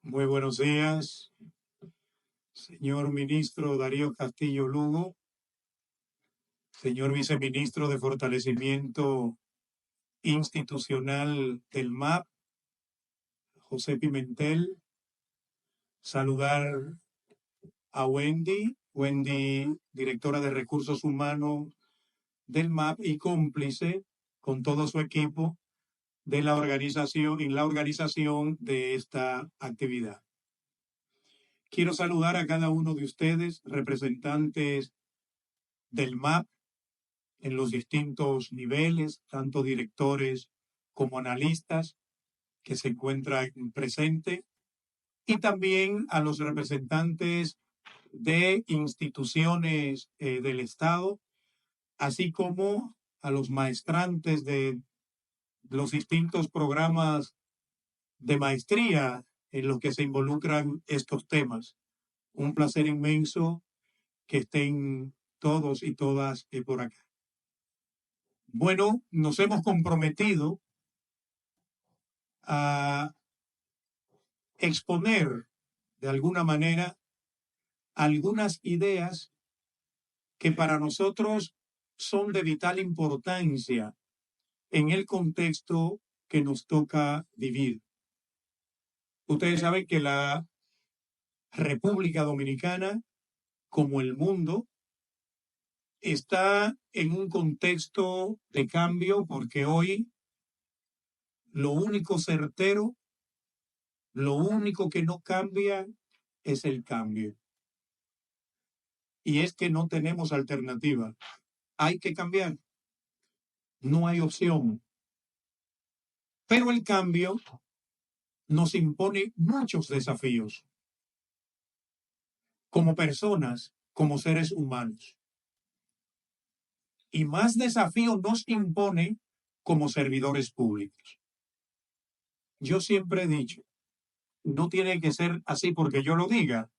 Muy buenos días, señor ministro Darío Castillo Lugo, señor viceministro de Fortalecimiento Institucional del MAP, José Pimentel. Saludar a Wendy, directora de Recursos Humanos del MAP y cómplice con todo su equipo de la organización, en la organización de esta actividad. Quiero saludar a cada uno de ustedes, representantes del MAP, en los distintos niveles, tanto directores como analistas que se encuentran presentes, y también a los representantes de instituciones del Estado, así como a los maestrantes de los distintos programas de maestría en los que se involucran estos temas. Un placer inmenso que estén todos y todas por acá. Bueno, nos hemos comprometido a exponer de alguna manera algunas ideas que para nosotros son de vital importancia en el contexto que nos toca vivir. Ustedes saben que la República Dominicana, como el mundo, está en un contexto de cambio porque hoy lo único certero, lo único que no cambia es el cambio. Y es que no tenemos alternativa. Hay que cambiar. No hay opción. Pero el cambio nos impone muchos desafíos como personas, como seres humanos. Y más desafíos nos impone como servidores públicos. Yo siempre he dicho, no tiene que ser así porque yo lo diga,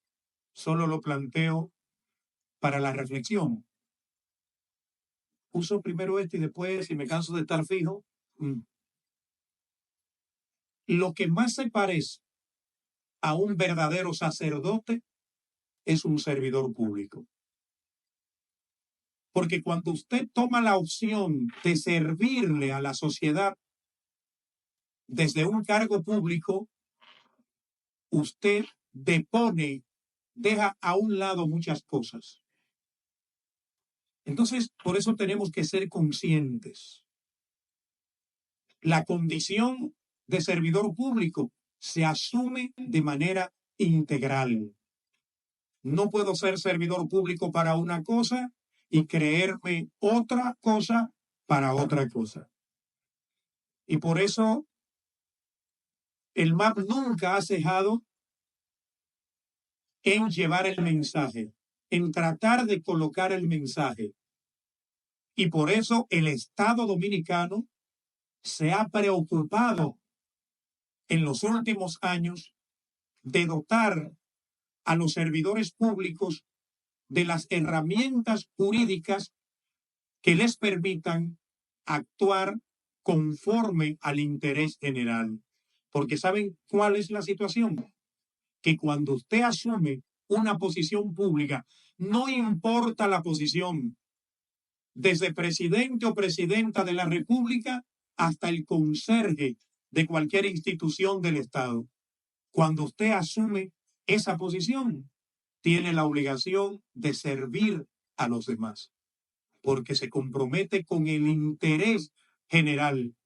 solo lo planteo para la reflexión. Uso primero y después, si me canso de estar fijo. Lo que más se parece a un verdadero sacerdote es un servidor público. Porque cuando usted toma la opción de servirle a la sociedad desde un cargo público, usted deja a un lado muchas cosas. Entonces, por eso tenemos que ser conscientes. La condición de servidor público se asume de manera integral. No puedo ser servidor público para una cosa y creerme otra cosa para otra cosa. Y por eso el MAP nunca ha cejado en llevar el mensaje, en tratar de colocar el mensaje. Y por eso el Estado dominicano se ha preocupado en los últimos años de dotar a los servidores públicos de las herramientas jurídicas que les permitan actuar conforme al interés general. Porque ¿saben cuál es la situación? Que cuando usted asume una posición pública, no importa la posición, desde presidente o presidenta de la República hasta el conserje de cualquier institución del Estado, cuando usted asume esa posición, tiene la obligación de servir a los demás, porque se compromete con el interés general.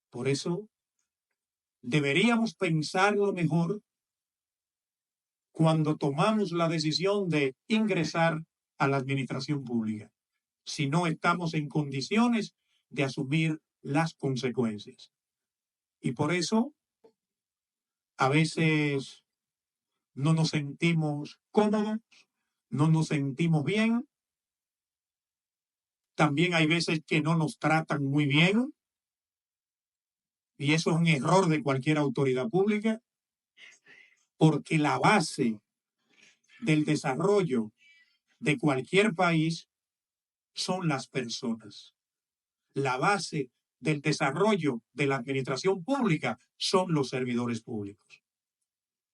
Por eso, deberíamos pensarlo mejor cuando tomamos la decisión de ingresar a la administración pública, si no estamos en condiciones de asumir las consecuencias. Y por eso, a veces no nos sentimos cómodos, no nos sentimos bien. También hay veces que no nos tratan muy bien. Y eso es un error de cualquier autoridad pública, porque la base del desarrollo de cualquier país son las personas. La base del desarrollo de la administración pública son los servidores públicos.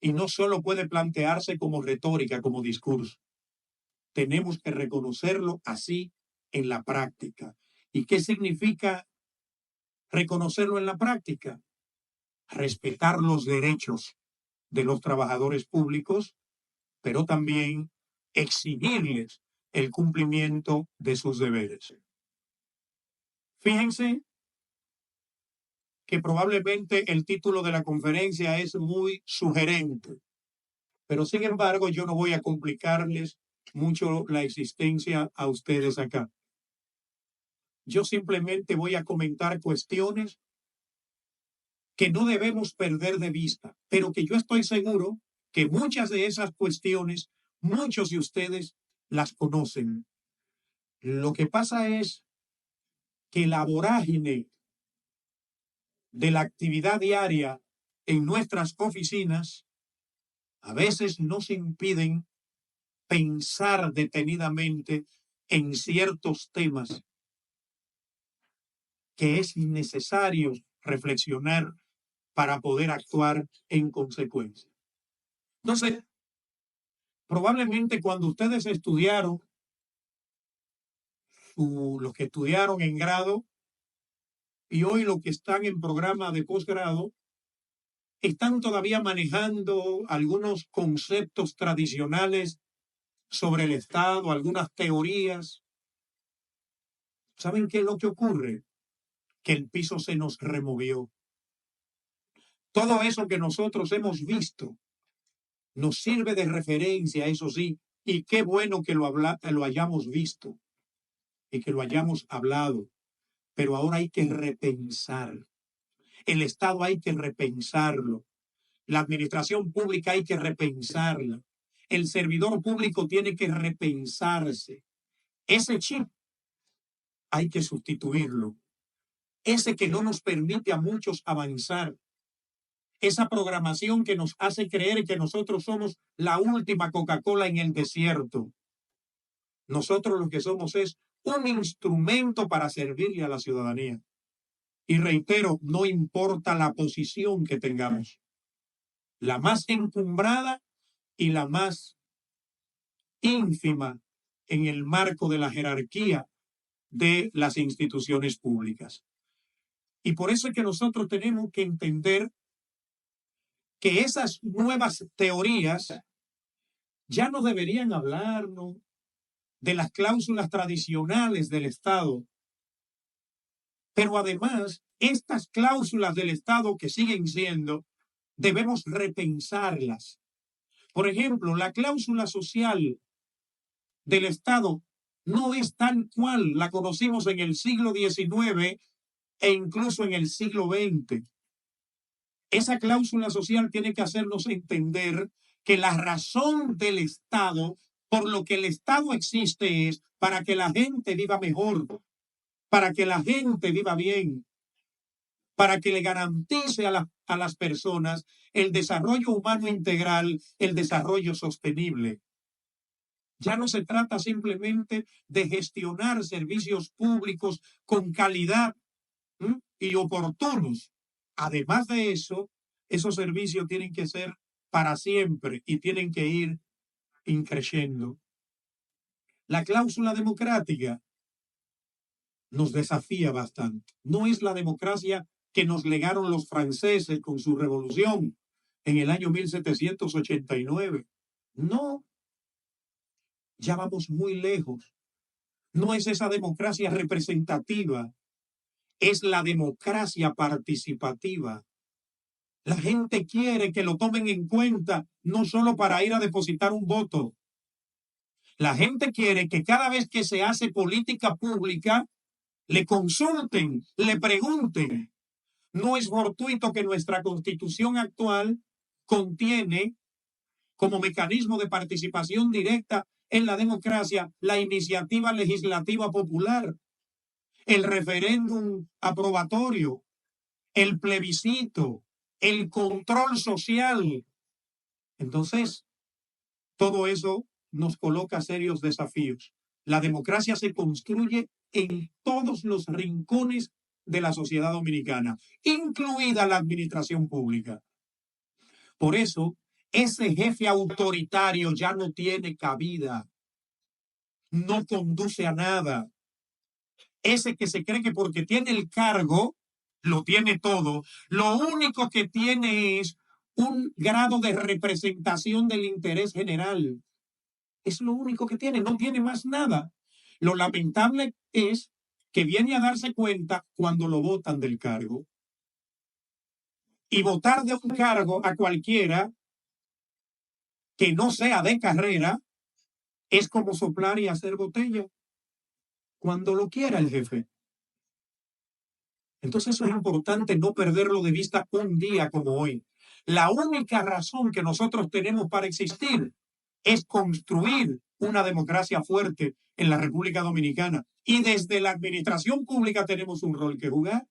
Y no solo puede plantearse como retórica, como discurso. Tenemos que reconocerlo así en la práctica. ¿Y qué significa reconocerlo en la práctica? Respetar los derechos de los trabajadores públicos, pero también exigirles el cumplimiento de sus deberes. Fíjense que probablemente el título de la conferencia es muy sugerente, pero sin embargo yo no voy a complicarles mucho la existencia a ustedes acá. Yo simplemente voy a comentar cuestiones que no debemos perder de vista, pero que yo estoy seguro que muchas de esas cuestiones, muchos de ustedes las conocen. Lo que pasa es que la vorágine de la actividad diaria en nuestras oficinas a veces nos impiden pensar detenidamente en ciertos temas que es necesario reflexionar para poder actuar en consecuencia. Entonces, probablemente cuando ustedes estudiaron, los que estudiaron en grado y hoy los que están en programa de posgrado, están todavía manejando algunos conceptos tradicionales sobre el Estado, algunas teorías. ¿Saben qué es lo que ocurre? Que el piso se nos removió. Todo eso que nosotros hemos visto nos sirve de referencia, eso sí, y qué bueno que lo hayamos visto y que lo hayamos hablado, pero ahora hay que repensar. El Estado hay que repensarlo. La administración pública hay que repensarla. El servidor público tiene que repensarse. Ese chip hay que sustituirlo. Ese que no nos permite a muchos avanzar. Esa programación que nos hace creer que nosotros somos la última Coca-Cola en el desierto. Nosotros lo que somos es un instrumento para servirle a la ciudadanía. Y reitero, no importa la posición que tengamos, la más encumbrada y la más ínfima en el marco de la jerarquía de las instituciones públicas. Y por eso es que nosotros tenemos que entender que esas nuevas teorías ya no deberían hablarnos de las cláusulas tradicionales del Estado, pero además estas cláusulas del Estado que siguen siendo, debemos repensarlas. Por ejemplo, la cláusula social del Estado no es tal cual la conocimos en el siglo XIX e incluso en el siglo XX. Esa cláusula social tiene que hacernos entender que la razón del Estado, por lo que el Estado existe, es para que la gente viva mejor, para que la gente viva bien, para que le garantice a las personas el desarrollo humano integral, el desarrollo sostenible. Ya no se trata simplemente de gestionar servicios públicos con calidad y oportunos. Además de eso, esos servicios tienen que ser para siempre y tienen que ir increciendo. La cláusula democrática nos desafía bastante. No es la democracia que nos legaron los franceses con su revolución en el año 1789. No, ya vamos muy lejos. No es esa democracia representativa, es la democracia participativa. La gente quiere que lo tomen en cuenta, no solo para ir a depositar un voto. La gente quiere que cada vez que se hace política pública, le consulten, le pregunten. No es fortuito que nuestra Constitución actual contiene como mecanismo de participación directa en la democracia la iniciativa legislativa popular, el referéndum aprobatorio, el plebiscito, el control social. Entonces, todo eso nos coloca serios desafíos. La democracia se construye en todos los rincones de la sociedad dominicana, incluida la administración pública. Por eso, ese jefe autoritario ya no tiene cabida, no conduce a nada. Ese que se cree que porque tiene el cargo, lo tiene todo, lo único que tiene es un grado de representación del interés general. Es lo único que tiene, no tiene más nada. Lo lamentable es que viene a darse cuenta cuando lo botan del cargo. Y votar de un cargo a cualquiera que no sea de carrera es como soplar y hacer botella cuando lo quiera el jefe. Entonces eso es importante no perderlo de vista un día como hoy. La única razón que nosotros tenemos para existir es construir una democracia fuerte en la República Dominicana. Y desde la administración pública tenemos un rol que jugar.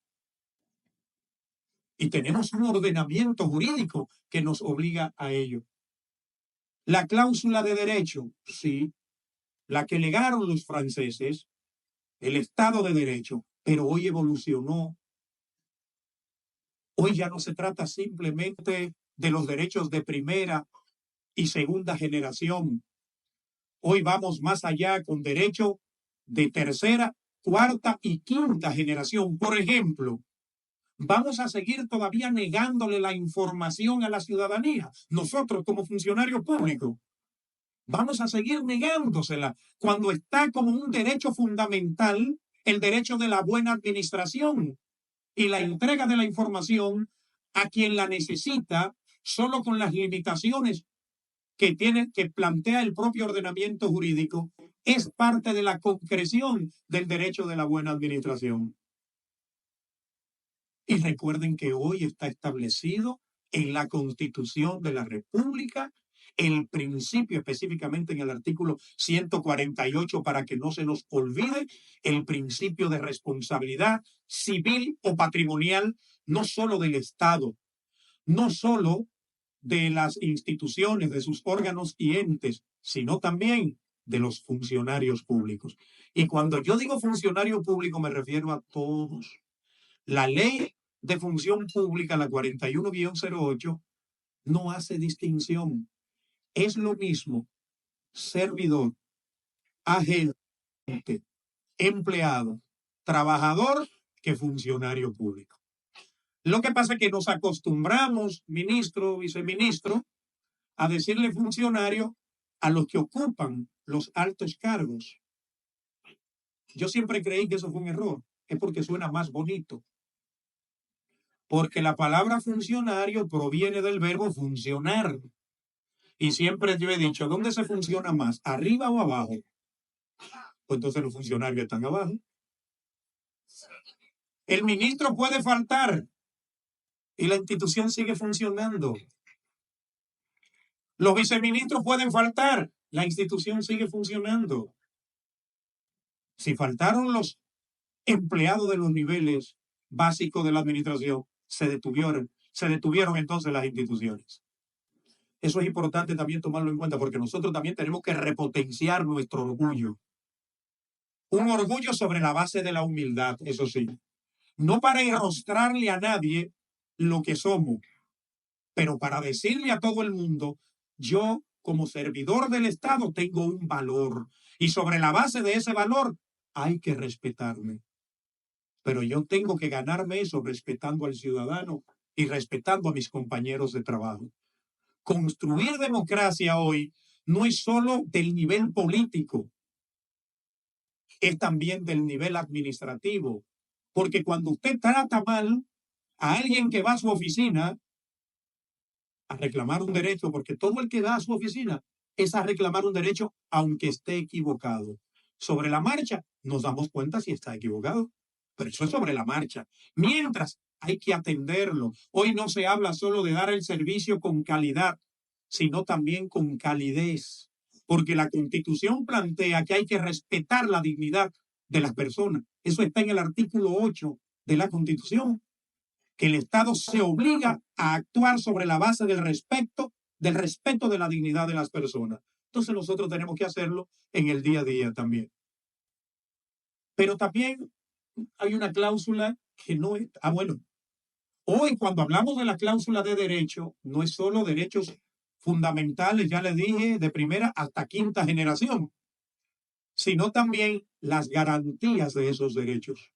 Y tenemos un ordenamiento jurídico que nos obliga a ello. La cláusula de derecho, sí, la que legaron los franceses, el Estado de Derecho, pero hoy evolucionó. Hoy ya no se trata simplemente de los derechos de primera y segunda generación. Hoy vamos más allá con derecho de tercera, cuarta y quinta generación. Por ejemplo, vamos a seguir todavía negándole la información a la ciudadanía. Nosotros como funcionarios públicos vamos a seguir negándosela cuando está como un derecho fundamental el derecho de la buena administración y la entrega de la información a quien la necesita, solo con las limitaciones que plantea el propio ordenamiento jurídico, es parte de la concreción del derecho de la buena administración. Y recuerden que hoy está establecido en la Constitución de la República el principio, específicamente en el artículo 148, para que no se nos olvide, el principio de responsabilidad civil o patrimonial, no solo del Estado, no solo de las instituciones, de sus órganos y entes, sino también de los funcionarios públicos. Y cuando yo digo funcionario público me refiero a todos. La ley de función pública, la 41-08, no hace distinción. Es lo mismo servidor, agente, empleado, trabajador que funcionario público. Lo que pasa es que nos acostumbramos, ministro, viceministro, a decirle funcionario a los que ocupan los altos cargos. Yo siempre creí que eso fue un error. Es porque suena más bonito. Porque la palabra funcionario proviene del verbo funcionar. Y siempre yo he dicho, ¿dónde se funciona más? ¿Arriba o abajo? Pues entonces los funcionarios están abajo. El ministro puede faltar y la institución sigue funcionando. Los viceministros pueden faltar, la institución sigue funcionando. Si faltaron los empleados de los niveles básicos de la administración, se detuvieron entonces las instituciones. Eso es importante también tomarlo en cuenta porque nosotros también tenemos que repotenciar nuestro orgullo. Un orgullo sobre la base de la humildad, eso sí. No para enrostrarle a nadie lo que somos, pero para decirle a todo el mundo, yo como servidor del Estado tengo un valor y sobre la base de ese valor hay que respetarme. Pero yo tengo que ganarme eso respetando al ciudadano y respetando a mis compañeros de trabajo. Construir democracia hoy no es solo del nivel político, es también del nivel administrativo. Porque cuando usted trata mal a alguien que va a su oficina a reclamar un derecho, porque todo el que va a su oficina es a reclamar un derecho aunque esté equivocado. Sobre la marcha nos damos cuenta si está equivocado, pero eso es sobre la marcha. Mientras hay que atenderlo. Hoy no se habla solo de dar el servicio con calidad, sino también con calidez, porque la Constitución plantea que hay que respetar la dignidad de las personas. Eso está en el artículo 8 de la Constitución, que el Estado se obliga a actuar sobre la base del respeto de la dignidad de las personas. Entonces nosotros tenemos que hacerlo en el día a día también. Pero también hay una cláusula que no es... bueno, hoy cuando hablamos de la cláusula de derecho, no es solo derechos fundamentales, ya les dije, de primera hasta quinta generación, sino también las garantías de esos derechos.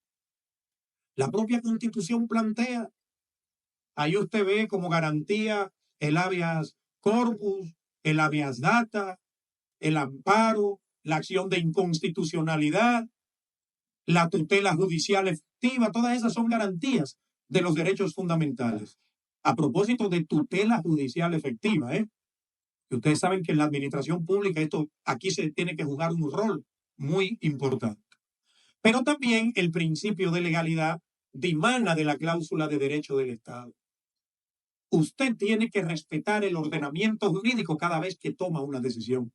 La propia Constitución plantea, ahí usted ve como garantía el habeas corpus, el habeas data, el amparo, la acción de inconstitucionalidad, la tutela judicial efectiva, todas esas son garantías de los derechos fundamentales. A propósito de tutela judicial efectiva, y ustedes saben que en la administración pública esto aquí se tiene que jugar un rol muy importante. Pero también el principio de legalidad dimana de la cláusula de derecho del Estado. Usted tiene que respetar el ordenamiento jurídico cada vez que toma una decisión.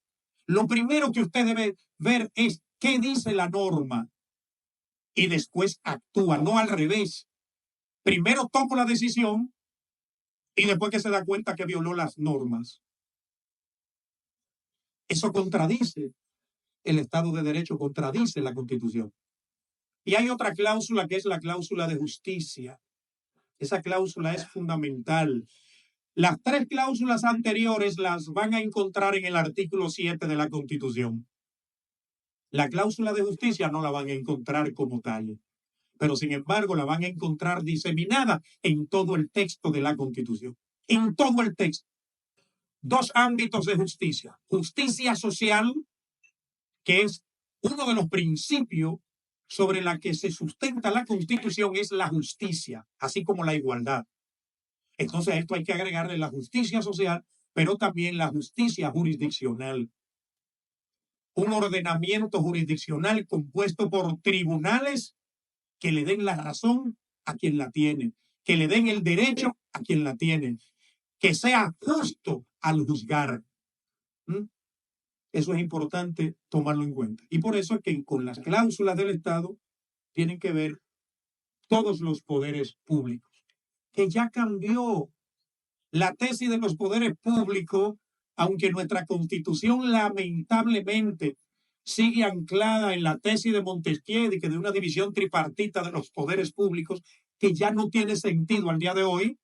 Lo primero que usted debe ver es qué dice la norma y después actúa, no al revés. Primero toma la decisión y después que se da cuenta que violó las normas. Eso contradice el Estado de Derecho, contradice la Constitución. Y hay otra cláusula que es la cláusula de justicia. Esa cláusula es fundamental. Las tres cláusulas anteriores las van a encontrar en el artículo 7 de la Constitución. La cláusula de justicia no la van a encontrar como tal, pero sin embargo la van a encontrar diseminada en todo el texto de la Constitución. En todo el texto. Dos ámbitos de justicia. Justicia social, que es uno de los principios sobre la que se sustenta la Constitución, es la justicia, así como la igualdad. Entonces a esto hay que agregarle la justicia social, pero también la justicia jurisdiccional. Un ordenamiento jurisdiccional compuesto por tribunales que le den la razón a quien la tiene, que le den el derecho a quien la tiene, que sea justo al juzgar. Eso es importante tomarlo en cuenta. Y por eso es que con las cláusulas del Estado tienen que ver todos los poderes públicos, que ya cambió la tesis de los poderes públicos, aunque nuestra Constitución lamentablemente sigue anclada en la tesis de Montesquieu y que de una división tripartita de los poderes públicos que ya no tiene sentido al día de hoy,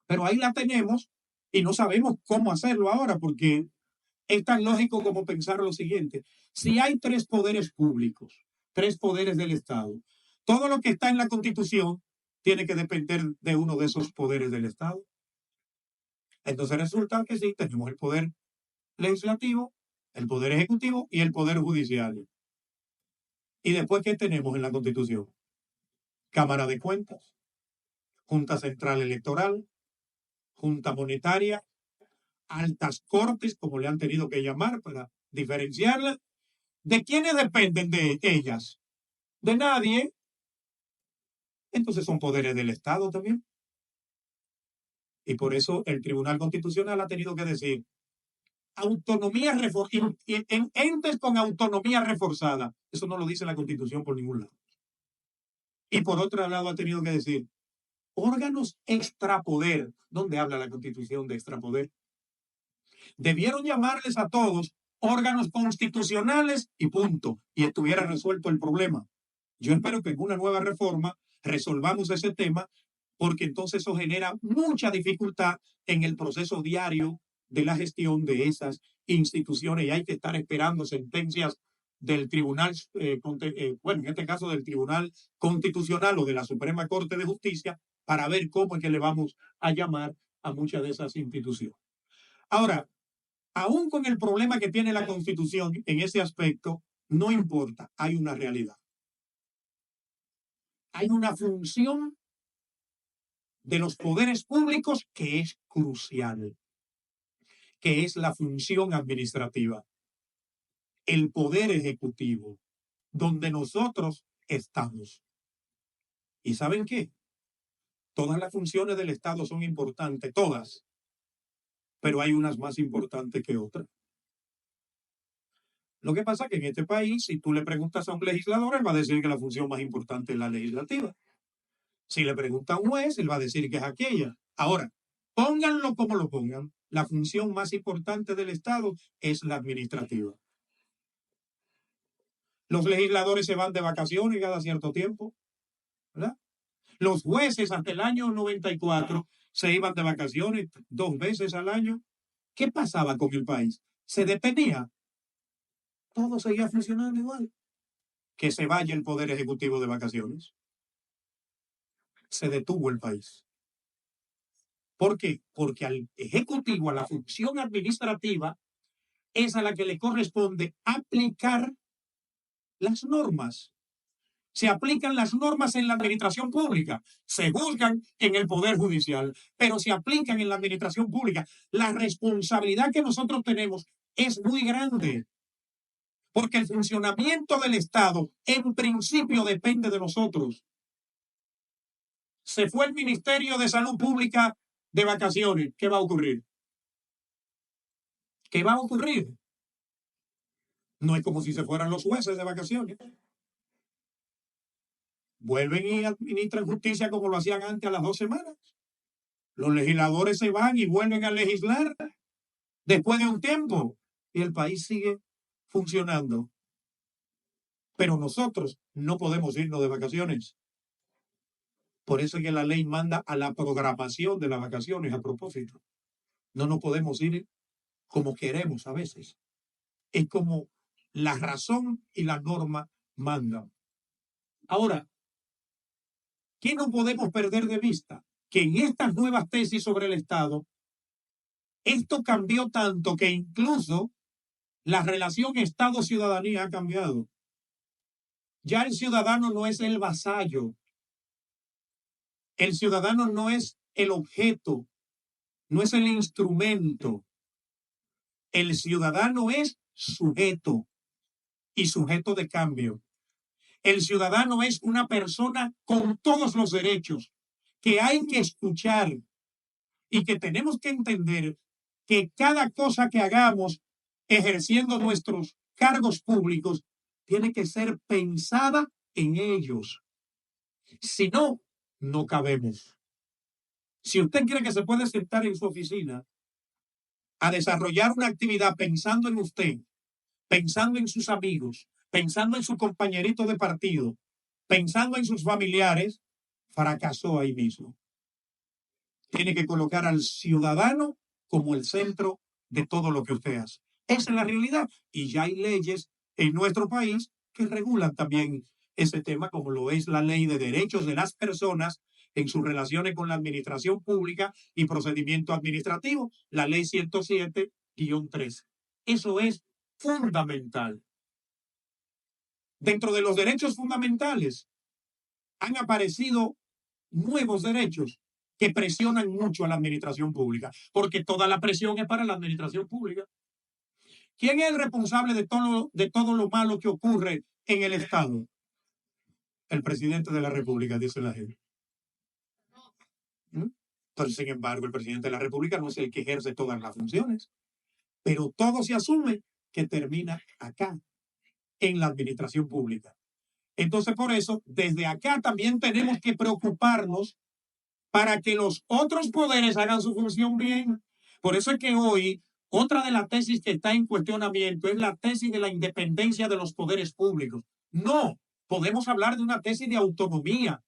pero ahí la tenemos y no sabemos cómo hacerlo ahora, porque es tan lógico como pensar lo siguiente: si hay tres poderes públicos, tres poderes del Estado, todo lo que está en la Constitución tiene que depender de uno de esos poderes del Estado. Entonces resulta que sí, tenemos el poder legislativo, el poder ejecutivo y el poder judicial. ¿Y después qué tenemos en la Constitución? Cámara de Cuentas, Junta Central Electoral, Junta Monetaria, altas cortes, como le han tenido que llamar para diferenciarlas. ¿De quiénes dependen de ellas? De nadie. Entonces son poderes del Estado también. Y por eso el Tribunal Constitucional ha tenido que decir autonomía en entes con autonomía reforzada. Eso no lo dice la Constitución por ningún lado. Y por otro lado ha tenido que decir órganos extrapoder. ¿Dónde habla la Constitución de extrapoder? Debieron llamarles a todos órganos constitucionales y punto. Y estuviera resuelto el problema. Yo espero que en una nueva reforma resolvamos ese tema, porque entonces eso genera mucha dificultad en el proceso diario de la gestión de esas instituciones y hay que estar esperando sentencias del Tribunal, bueno, en este caso del Tribunal Constitucional o de la Suprema Corte de Justicia, para ver cómo es que le vamos a llamar a muchas de esas instituciones. Ahora, aún con el problema que tiene la Constitución en ese aspecto, no importa, hay una realidad. Hay una función de los poderes públicos que es crucial, que es la función administrativa, el poder ejecutivo, donde nosotros estamos. ¿Y saben qué? Todas las funciones del Estado son importantes, todas, pero hay unas más importantes que otras. Lo que pasa es que en este país, si tú le preguntas a un legislador, él va a decir que la función más importante es la legislativa. Si le pregunta a un juez, él va a decir que es aquella. Ahora, pónganlo como lo pongan, la función más importante del Estado es la administrativa. Los legisladores se van de vacaciones cada cierto tiempo, ¿verdad? Los jueces hasta el año 94 se iban de vacaciones 2 veces al año. ¿Qué pasaba con el país? Se detenía. Todo seguía funcionando igual. Que se vaya el Poder Ejecutivo de vacaciones. Se detuvo el país. ¿Por qué? Porque al Ejecutivo, a la función administrativa, es a la que le corresponde aplicar las normas. Se aplican las normas en la administración pública, se juzgan en el Poder Judicial, pero se aplican en la administración pública. La responsabilidad que nosotros tenemos es muy grande, porque el funcionamiento del Estado en principio depende de nosotros. Se fue el Ministerio de Salud Pública de vacaciones. ¿Qué va a ocurrir? ¿Qué va a ocurrir? No es como si se fueran los jueces de vacaciones. Vuelven y administran justicia como lo hacían antes a las 2 semanas. Los legisladores se van y vuelven a legislar después de un tiempo y el país sigue funcionando. Pero nosotros no podemos irnos de vacaciones. Por eso es que la ley manda a la programación de las vacaciones a propósito. No nos podemos ir como queremos a veces. Es como la razón y la norma mandan. Ahora, ¿qué no podemos perder de vista? Que en estas nuevas tesis sobre el Estado, esto cambió tanto que incluso la relación Estado-ciudadanía ha cambiado. Ya el ciudadano no es el vasallo. El ciudadano no es el objeto, no es el instrumento. El ciudadano es sujeto y sujeto de cambio. El ciudadano es una persona con todos los derechos que hay que escuchar y que tenemos que entender que cada cosa que hagamos ejerciendo nuestros cargos públicos tiene que ser pensada en ellos. Si no, no cabemos. Si usted cree que se puede sentar en su oficina a desarrollar una actividad pensando en usted, pensando en sus amigos, pensando en su compañerito de partido, pensando en sus familiares, fracasó ahí mismo. Tiene que colocar al ciudadano como el centro de todo lo que usted hace. Esa es la realidad. Y ya hay leyes en nuestro país que regulan también ese tema, como lo es la Ley de Derechos de las Personas en sus relaciones con la administración pública y procedimiento administrativo, la Ley 107-13. Eso es fundamental. Dentro de los derechos fundamentales han aparecido nuevos derechos que presionan mucho a la administración pública, porque toda la presión es para la administración pública. ¿Quién es el responsable de todo lo malo que ocurre en el Estado? El presidente de la República, dice la gente. Pero, sin embargo, el presidente de la República no es el que ejerce todas las funciones, pero todo se asume que termina acá, en la administración pública. Entonces, por eso, desde acá también tenemos que preocuparnos para que los otros poderes hagan su función bien. Por eso es que hoy, otra de las tesis que está en cuestionamiento es la tesis de la independencia de los poderes públicos. No, podemos hablar de una tesis de autonomía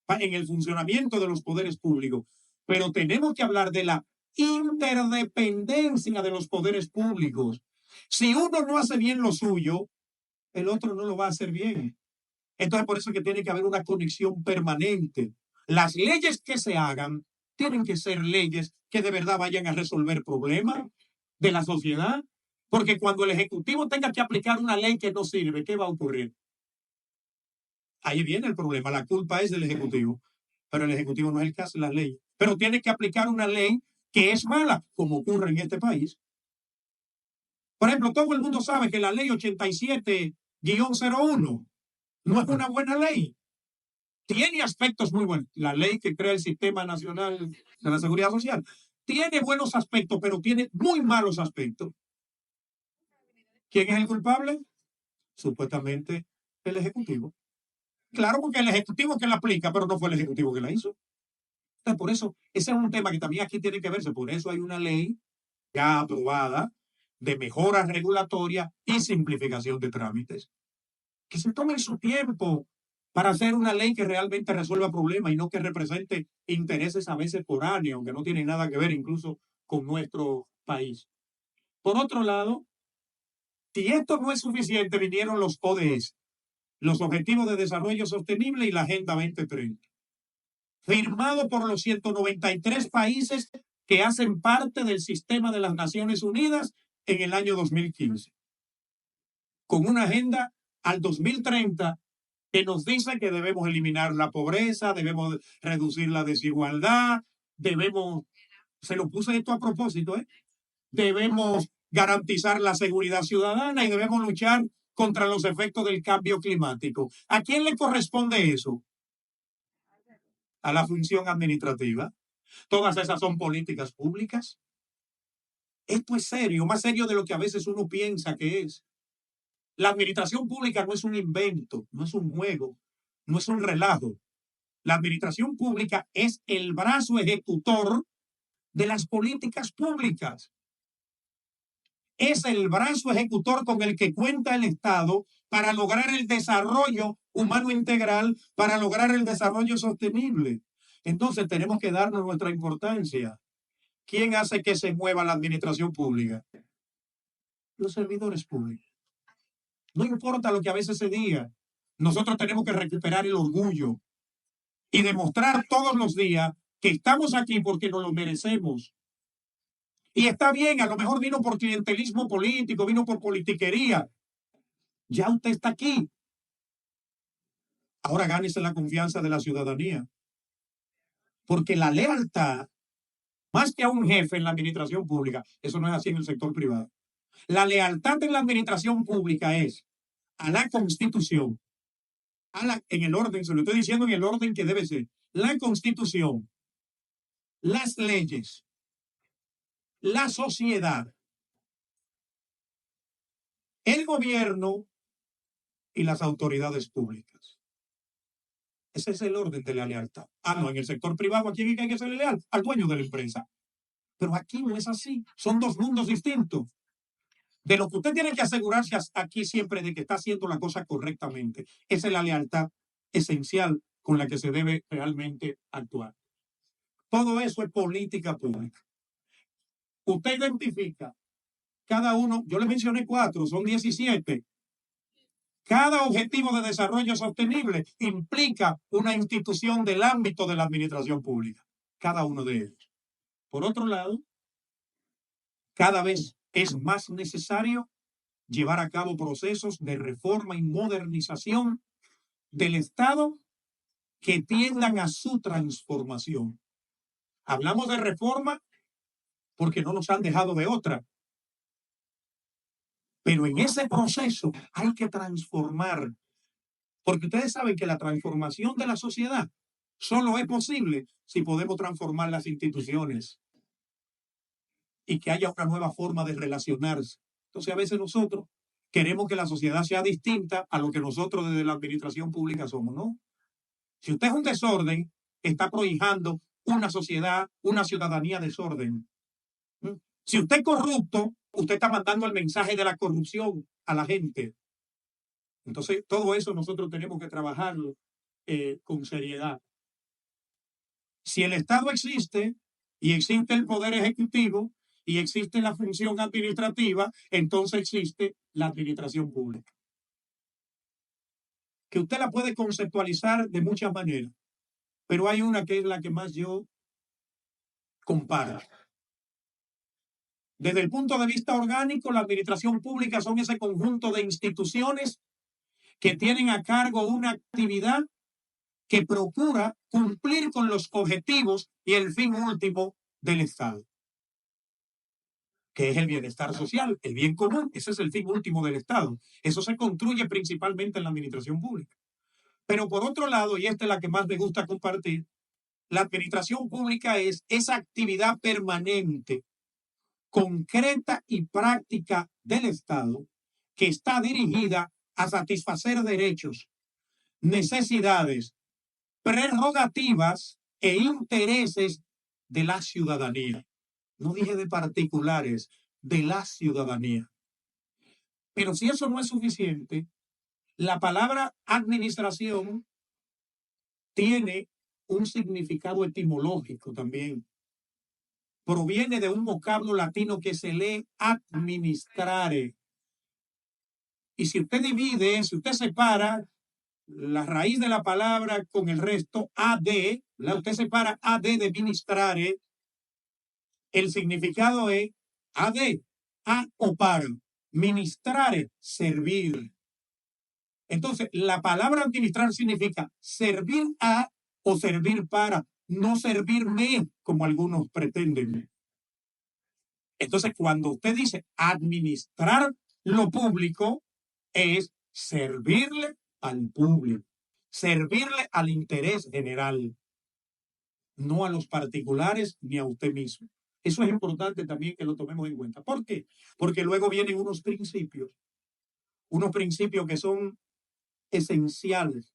en el funcionamiento de los poderes públicos, pero tenemos que hablar de la interdependencia de los poderes públicos. Si uno no hace bien lo suyo, el otro no lo va a hacer bien. Entonces, por eso es que tiene que haber una conexión permanente. Las leyes que se hagan tienen que ser leyes que de verdad vayan a resolver problemas de la sociedad, porque cuando el Ejecutivo tenga que aplicar una ley que no sirve, ¿qué va a ocurrir? Ahí viene el problema, la culpa es del Ejecutivo, pero el Ejecutivo no es el que hace las leyes, pero tiene que aplicar una ley que es mala, como ocurre en este país. Por ejemplo, todo el mundo sabe que la ley 87-01 no es una buena ley. Tiene aspectos muy buenos. La ley que crea el Sistema Nacional de la Seguridad Social tiene buenos aspectos, pero tiene muy malos aspectos. ¿Quién es el culpable? Supuestamente el Ejecutivo. Claro, porque el Ejecutivo que la aplica, pero no fue el Ejecutivo que la hizo. Entonces, por eso, ese es un tema que también aquí tiene que verse. Por eso hay una ley ya aprobada de mejora regulatoria y simplificación de trámites, que se tomen su tiempo para hacer una ley que realmente resuelva problemas y no que represente intereses a veces foráneos, que no tienen nada que ver incluso con nuestro país. Por otro lado, si esto no es suficiente, vinieron los ODS, los Objetivos de Desarrollo Sostenible y la Agenda 2030, firmado por los 193 países que hacen parte del sistema de las Naciones Unidas en el año 2015, con una agenda al 2030 que nos dice que debemos eliminar la pobreza, debemos reducir la desigualdad, debemos, se lo puse esto a propósito, debemos garantizar la seguridad ciudadana y debemos luchar contra los efectos del cambio climático. ¿A quién le corresponde eso? A la función administrativa. Todas esas son políticas públicas. Esto es serio, más serio de lo que a veces uno piensa que es. La administración pública no es un invento, no es un juego, no es un relajo. La administración pública es el brazo ejecutor de las políticas públicas. Es el brazo ejecutor con el que cuenta el Estado para lograr el desarrollo humano integral, para lograr el desarrollo sostenible. Entonces tenemos que darnos nuestra importancia. ¿Quién hace que se mueva la administración pública? Los servidores públicos. No importa lo que a veces se diga, nosotros tenemos que recuperar el orgullo y demostrar todos los días que estamos aquí porque nos lo merecemos. Y está bien, a lo mejor vino por clientelismo político, vino por politiquería. Ya usted está aquí. Ahora gánese la confianza de la ciudadanía. Porque la lealtad, más que a un jefe en la administración pública, eso no es así en el sector privado. La lealtad en la administración pública es a la Constitución, en el orden, se lo estoy diciendo en el orden que debe ser, la Constitución, las leyes, la sociedad, el gobierno y las autoridades públicas. Ese es el orden de la lealtad. No, en el sector privado, ¿a quién hay que ser leal? Al dueño de la empresa. Pero aquí no es así. Son dos mundos distintos. De lo que usted tiene que asegurarse aquí siempre de que está haciendo la cosa correctamente. Esa es la lealtad esencial con la que se debe realmente actuar. Todo eso es política pública. Usted identifica cada uno, yo le mencioné 4, son 17. Cada objetivo de desarrollo sostenible implica una institución del ámbito de la administración pública, cada uno de ellos. Por otro lado, cada vez es más necesario llevar a cabo procesos de reforma y modernización del Estado que tiendan a su transformación. Hablamos de reforma porque no nos han dejado de otra. Pero en ese proceso hay que transformar, porque ustedes saben que la transformación de la sociedad solo es posible si podemos transformar las instituciones y que haya una nueva forma de relacionarse. Entonces a veces nosotros queremos que la sociedad sea distinta a lo que nosotros desde la administración pública somos, ¿no? Si usted es un desorden, está prohijando una sociedad, una ciudadanía desorden. Si usted es corrupto, usted está mandando el mensaje de la corrupción a la gente. Entonces, todo eso nosotros tenemos que trabajarlo con seriedad. Si el Estado existe y existe el Poder Ejecutivo y existe la función administrativa, entonces existe la administración pública. Que usted la puede conceptualizar de muchas maneras, pero hay una que es la que más yo comparo. Desde el punto de vista orgánico, la administración pública son ese conjunto de instituciones que tienen a cargo una actividad que procura cumplir con los objetivos y el fin último del Estado, que es el bienestar social, el bien común. Ese es el fin último del Estado. Eso se construye principalmente en la administración pública. Pero por otro lado, y esta es la que más me gusta compartir, la administración pública es esa actividad permanente, concreta y práctica del Estado que está dirigida a satisfacer derechos, necesidades, prerrogativas e intereses de la ciudadanía. No dije de particulares, de la ciudadanía. Pero si eso no es suficiente, La palabra administración tiene un significado etimológico también. Proviene de un vocablo latino que se lee administrare. Y si usted divide, si usted separa la raíz de la palabra con el resto, ad, usted separa ad de ministrare, el significado es ad, a o para, ministrare, servir. Entonces, la palabra administrar significa servir a o servir para, no servirme como algunos pretenden. Entonces, cuando usted dice administrar lo público, es servirle al público, servirle al interés general, no a los particulares ni a usted mismo. Eso es importante también que lo tomemos en cuenta. ¿Por qué? Porque luego vienen unos principios que son esenciales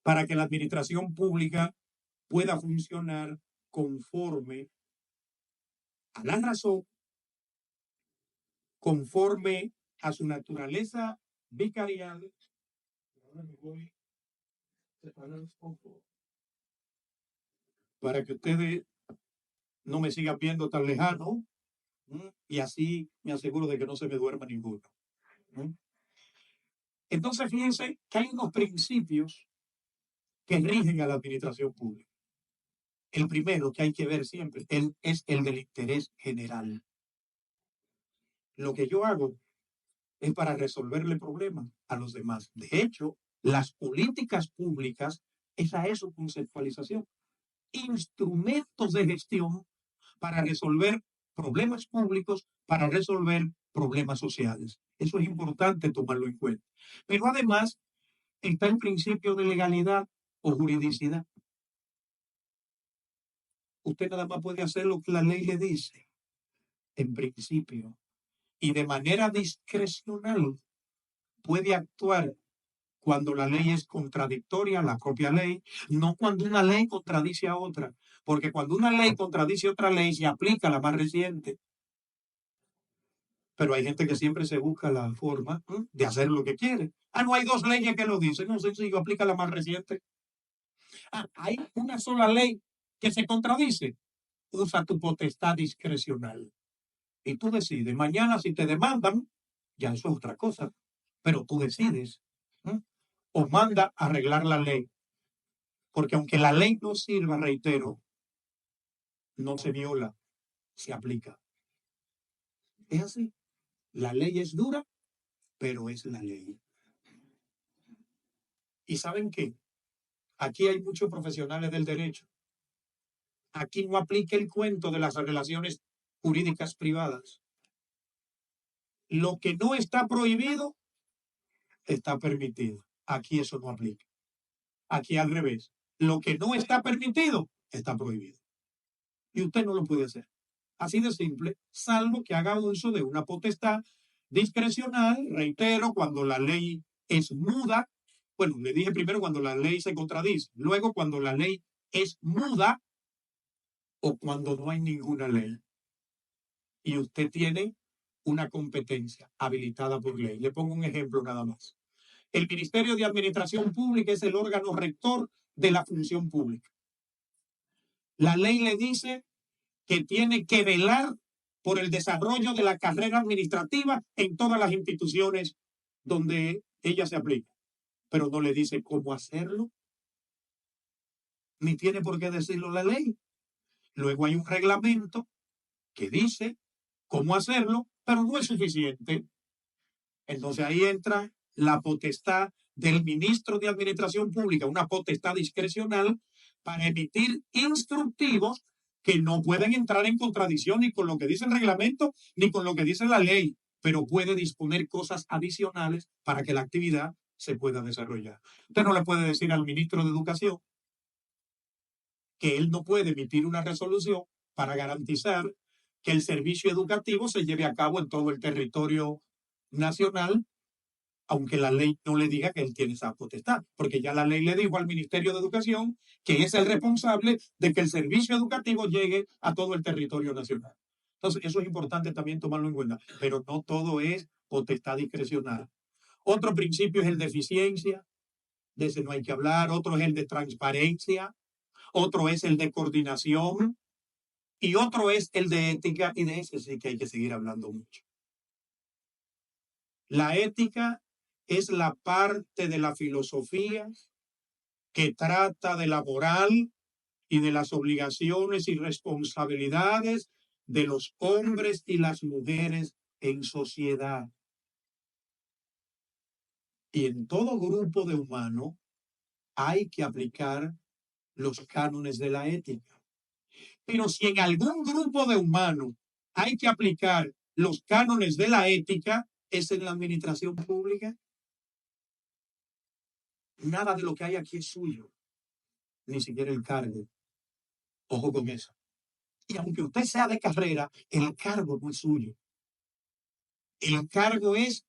para que la administración pública pueda funcionar conforme a la razón, conforme a su naturaleza vicarial. Ahora me voy a separar un poco para que ustedes no me sigan viendo tan lejano, y así me aseguro de que no se me duerma ninguno. Entonces, fíjense que hay unos principios que rigen a la administración pública. El primero que hay que ver siempre es el del interés general. Lo que yo hago es para resolverle problemas a los demás. De hecho, las políticas públicas, esa es su conceptualización. Instrumentos de gestión para resolver problemas públicos, para resolver problemas sociales. Eso es importante tomarlo en cuenta. Pero además está el principio de legalidad o juridicidad. Usted nada más puede hacer lo que la ley le dice, en principio, y de manera discrecional puede actuar cuando la ley es contradictoria a la propia ley, no cuando una ley contradice a otra, porque cuando una ley contradice a otra ley se aplica la más reciente. Pero hay gente que siempre se busca la forma de hacer lo que quiere. No hay dos leyes que lo dicen, no sencillo, aplica la más reciente. Hay una sola ley que se contradice, usa tu potestad discrecional. Y tú decides, mañana si te demandan, ya eso es otra cosa, pero tú decides, o manda a arreglar la ley. Porque aunque la ley no sirva, reitero, no se viola, se aplica. Es así. La ley es dura, pero es la ley. ¿Y saben qué? Aquí hay muchos profesionales del derecho. Aquí no aplica el cuento de las relaciones jurídicas privadas. Lo que no está prohibido, está permitido. Aquí eso no aplica. Aquí al revés. Lo que no está permitido, está prohibido. Y usted no lo puede hacer. Así de simple, salvo que haga uso de una potestad discrecional, reitero, cuando la ley es muda. Bueno, le dije primero cuando la ley se contradice, luego cuando la ley es muda o cuando no hay ninguna ley. Y usted tiene una competencia habilitada por ley. Le pongo un ejemplo nada más. El Ministerio de Administración Pública es el órgano rector de la función pública. La ley le dice que tiene que velar por el desarrollo de la carrera administrativa en todas las instituciones donde ella se aplica, pero no le dice cómo hacerlo, ni tiene por qué decirlo la ley. Luego hay un reglamento que dice cómo hacerlo, pero no es suficiente. Entonces ahí entra la potestad del ministro de Administración Pública, una potestad discrecional para emitir instructivos que no pueden entrar en contradicción ni con lo que dice el reglamento ni con lo que dice la ley, pero puede disponer cosas adicionales para que la actividad se pueda desarrollar. Usted no le puede decir al ministro de Educación que él no puede emitir una resolución para garantizar que el servicio educativo se lleve a cabo en todo el territorio nacional, aunque la ley no le diga que él tiene esa potestad, porque ya la ley le dijo al Ministerio de Educación que es el responsable de que el servicio educativo llegue a todo el territorio nacional. Entonces, eso es importante también tomarlo en cuenta, pero no todo es potestad discrecional. Otro principio es el de eficiencia, de ese no hay que hablar. Otro es el de transparencia, otro es el de coordinación y otro es el de ética, y de ese sí que hay que seguir hablando mucho. La ética es la parte de la filosofía que trata de la moral y de las obligaciones y responsabilidades de los hombres y las mujeres en sociedad. Y en todo grupo de humanos hay que aplicar los cánones de la ética. Pero si en algún grupo de humanos hay que aplicar los cánones de la ética, es en la administración pública. Nada de lo que hay aquí es suyo, ni siquiera el cargo. Ojo con eso. Y aunque usted sea de carrera, el cargo no es suyo. El cargo es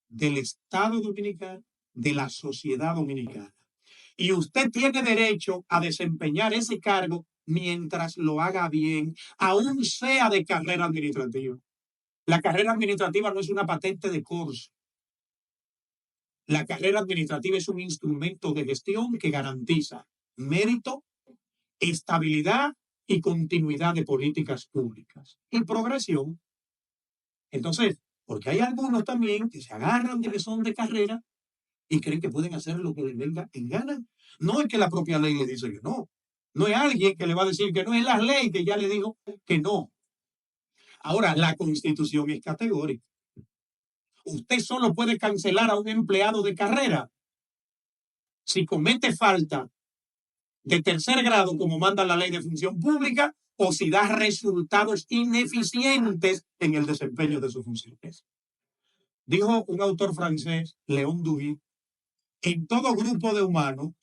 del Estado Dominicano, de la sociedad dominicana. Y usted tiene derecho a desempeñar ese cargo mientras lo haga bien, aún sea de carrera administrativa. La carrera administrativa no es una patente de curso. La carrera administrativa es un instrumento de gestión que garantiza mérito, estabilidad y continuidad de políticas públicas y progresión. Entonces, porque hay algunos también que se agarran de que son de carrera y creen que pueden hacer lo que les venga en gana. No es que la propia ley le dice que no. No es alguien que le va a decir que no, es la ley que ya le dijo que no. Ahora, la Constitución es categórica. Usted solo puede cancelar a un empleado de carrera si comete falta de tercer grado, como manda la ley de función pública, o si da resultados ineficientes en el desempeño de sus funciones. Dijo un autor francés, Léon Duby, en todo grupo de humanos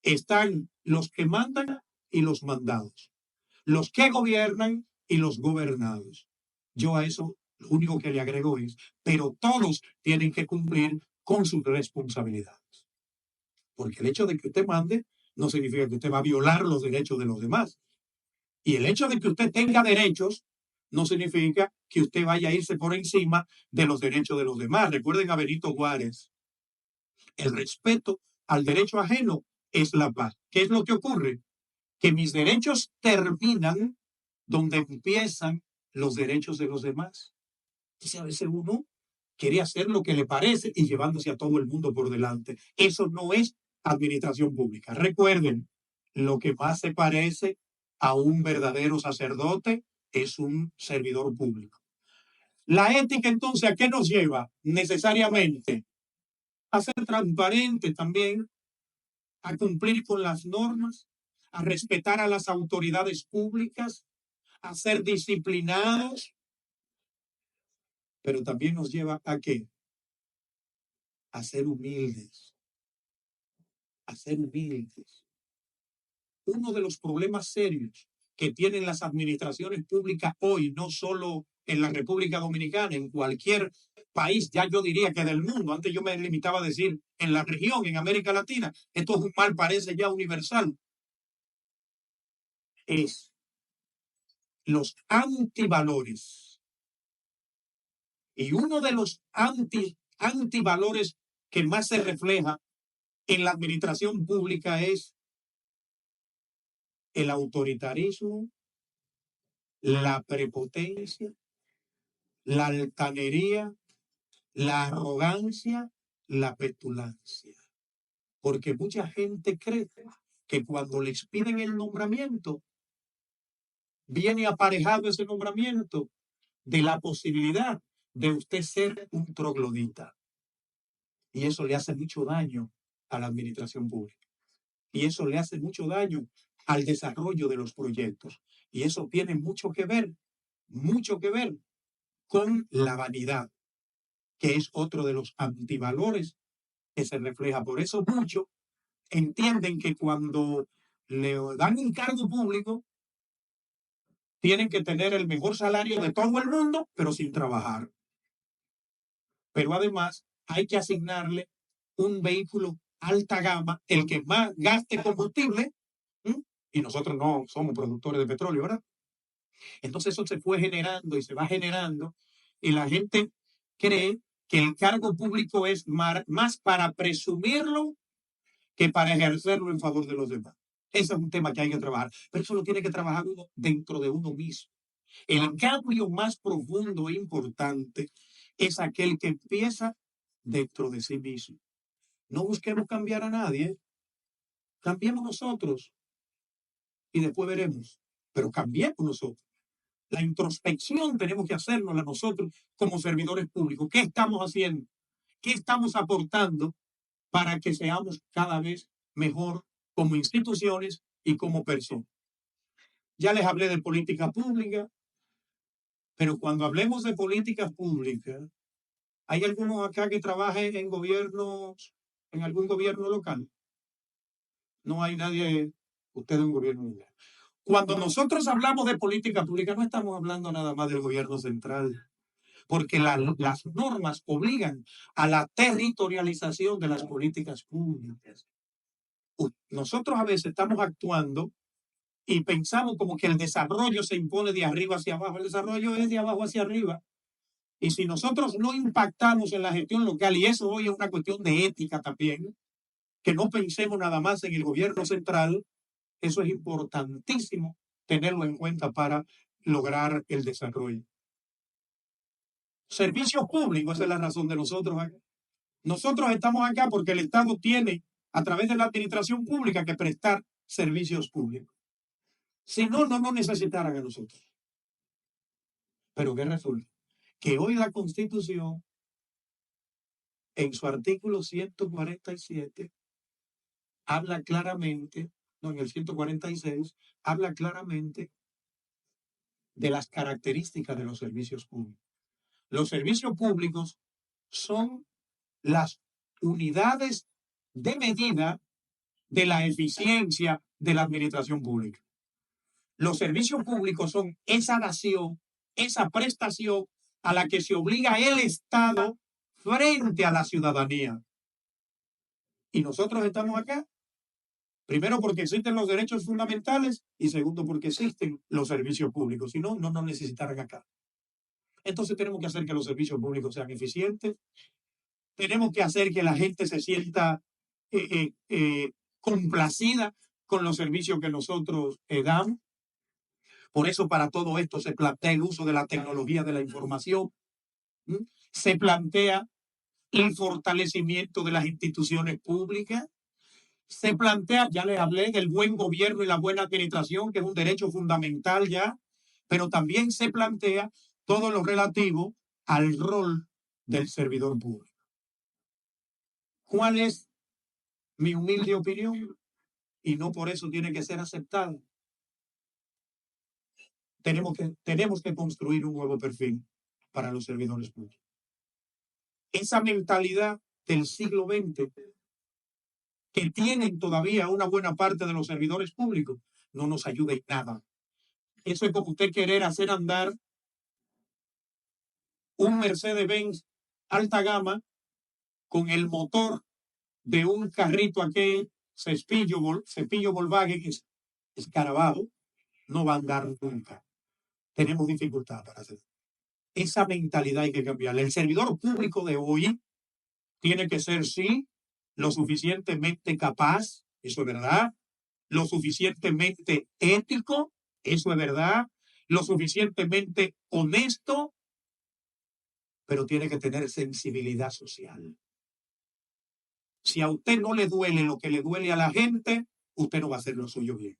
están los que mandan y los mandados, los que gobiernan y los gobernados. Yo a eso lo único que le agrego es, pero todos tienen que cumplir con sus responsabilidades. Porque el hecho de que usted mande no significa que usted va a violar los derechos de los demás. Y el hecho de que usted tenga derechos no significa que usted vaya a irse por encima de los derechos de los demás. Recuerden a Benito Juárez. El respeto al derecho ajeno es la paz. ¿Qué es lo que ocurre? Que mis derechos terminan donde empiezan los derechos de los demás. Entonces a veces uno quiere hacer lo que le parece y llevándose a todo el mundo por delante. Eso no es administración pública. Recuerden, lo que más se parece a un verdadero sacerdote es un servidor público. La ética, entonces, ¿a qué nos lleva? Necesariamente a ser transparente también, a cumplir con las normas, a respetar a las autoridades públicas, a ser disciplinados, pero también nos lleva a qué? A ser humildes, a ser humildes. Uno de los problemas serios que tienen las administraciones públicas hoy, no solo en la República Dominicana, en cualquier país, ya yo diría que del mundo, antes yo me limitaba a decir en la región, en América Latina, esto es un mal, parece ya universal, es los antivalores. Y uno de los antivalores que más se refleja en la administración pública es el autoritarismo, la prepotencia, la altanería, la arrogancia, la petulancia. Porque mucha gente cree que cuando les piden el nombramiento, viene aparejado ese nombramiento de la posibilidad de usted ser un troglodita. Y eso le hace mucho daño a la administración pública. Y eso le hace mucho daño al desarrollo de los proyectos. Y eso tiene mucho que ver con la vanidad, que es otro de los antivalores que se refleja. Por eso muchos entienden que cuando le dan un cargo público, tienen que tener el mejor salario de todo el mundo, pero sin trabajar. Pero además hay que asignarle un vehículo alta gama, el que más gaste combustible, y nosotros no somos productores de petróleo, ¿verdad? Entonces eso se fue generando y se va generando, y la gente cree que el cargo público es más para presumirlo que para ejercerlo en favor de los demás. Ese es un tema que hay que trabajar, pero eso lo tiene que trabajar uno dentro de uno mismo. El cambio más profundo e importante es aquel que empieza dentro de sí mismo. No busquemos cambiar a nadie, cambiemos nosotros y después veremos, pero cambiemos nosotros. La introspección tenemos que hacernos a nosotros como servidores públicos. ¿Qué estamos haciendo? ¿Qué estamos aportando para que seamos cada vez mejor como instituciones y como personas? Ya les hablé de política pública, pero cuando hablemos de políticas públicas, ¿hay alguno acá que trabaje en gobiernos, en algún gobierno local? No hay nadie, usted es un gobierno local. Cuando nosotros hablamos de política pública, no estamos hablando nada más del gobierno central, porque las normas obligan a la territorialización de las políticas públicas. Nosotros a veces estamos actuando y pensamos como que el desarrollo se impone de arriba hacia abajo. El desarrollo es de abajo hacia arriba. Y si nosotros no impactamos en la gestión local, y eso hoy es una cuestión de ética también, que no pensemos nada más en el gobierno central, eso es importantísimo tenerlo en cuenta para lograr el desarrollo. Servicios públicos, esa es la razón de nosotros acá. Nosotros estamos acá porque el Estado tiene, a través de la administración pública, que prestar servicios públicos. Si no, no nos necesitaran a nosotros. Pero ¿qué resulta? Que hoy la Constitución, en su artículo 147, habla claramente, no, en el 146, habla claramente de las características de los servicios públicos. Los servicios públicos son las unidades de medida de la eficiencia de la administración pública. Los servicios públicos son esa dación, esa prestación a la que se obliga el Estado frente a la ciudadanía. Y nosotros estamos acá, primero porque existen los derechos fundamentales y segundo porque existen los servicios públicos. Si no, no nos necesitaran acá. Entonces tenemos que hacer que los servicios públicos sean eficientes. Tenemos que hacer que la gente se sienta complacida con los servicios que nosotros damos. Por eso para todo esto se plantea el uso de la tecnología de la información. Se plantea el fortalecimiento de las instituciones públicas. Se plantea, ya les hablé, del buen gobierno y la buena administración, que es un derecho fundamental ya, pero también se plantea todo lo relativo al rol del servidor público. ¿Cuál es mi humilde opinión? Y no por eso tiene que ser aceptada. Tenemos que construir un nuevo perfil para los servidores públicos. Esa mentalidad del siglo XX que tienen todavía una buena parte de los servidores públicos no nos ayuda en nada. Eso es como usted querer hacer andar un Mercedes-Benz alta gama con el motor de un carrito aquel cepillo Volkswagen escarabajo, no va a andar nunca. Tenemos dificultad para hacer. Esa mentalidad hay que cambiarla. El servidor público de hoy tiene que ser, sí, lo suficientemente capaz, eso es verdad, lo suficientemente ético, eso es verdad, lo suficientemente honesto, pero tiene que tener sensibilidad social. Si a usted no le duele lo que le duele a la gente, usted no va a hacer lo suyo bien.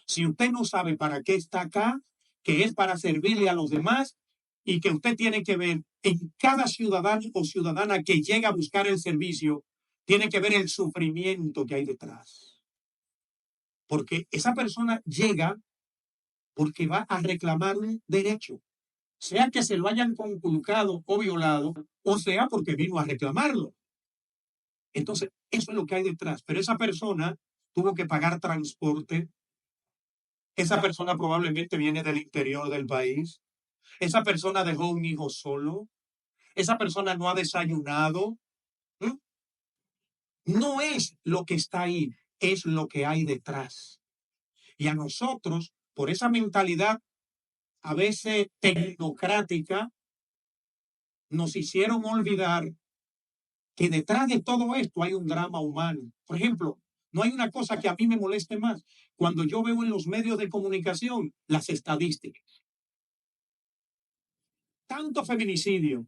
Si usted no sabe para qué está acá, que es para servirle a los demás y que usted tiene que ver en cada ciudadano o ciudadana que llega a buscar el servicio, tiene que ver el sufrimiento que hay detrás. Porque esa persona llega porque va a reclamar un derecho, sea que se lo hayan conculcado o violado, o sea porque vino a reclamarlo. Entonces, eso es lo que hay detrás. Pero esa persona tuvo que pagar transporte. Esa persona probablemente viene del interior del país. Esa persona dejó un hijo solo. Esa persona no ha desayunado. No es lo que está ahí, es lo que hay detrás. Y a nosotros, por esa mentalidad a veces tecnocrática, nos hicieron olvidar que detrás de todo esto hay un drama humano. Por ejemplo, no hay una cosa que a mí me moleste más cuando yo veo en los medios de comunicación las estadísticas. Tanto feminicidio.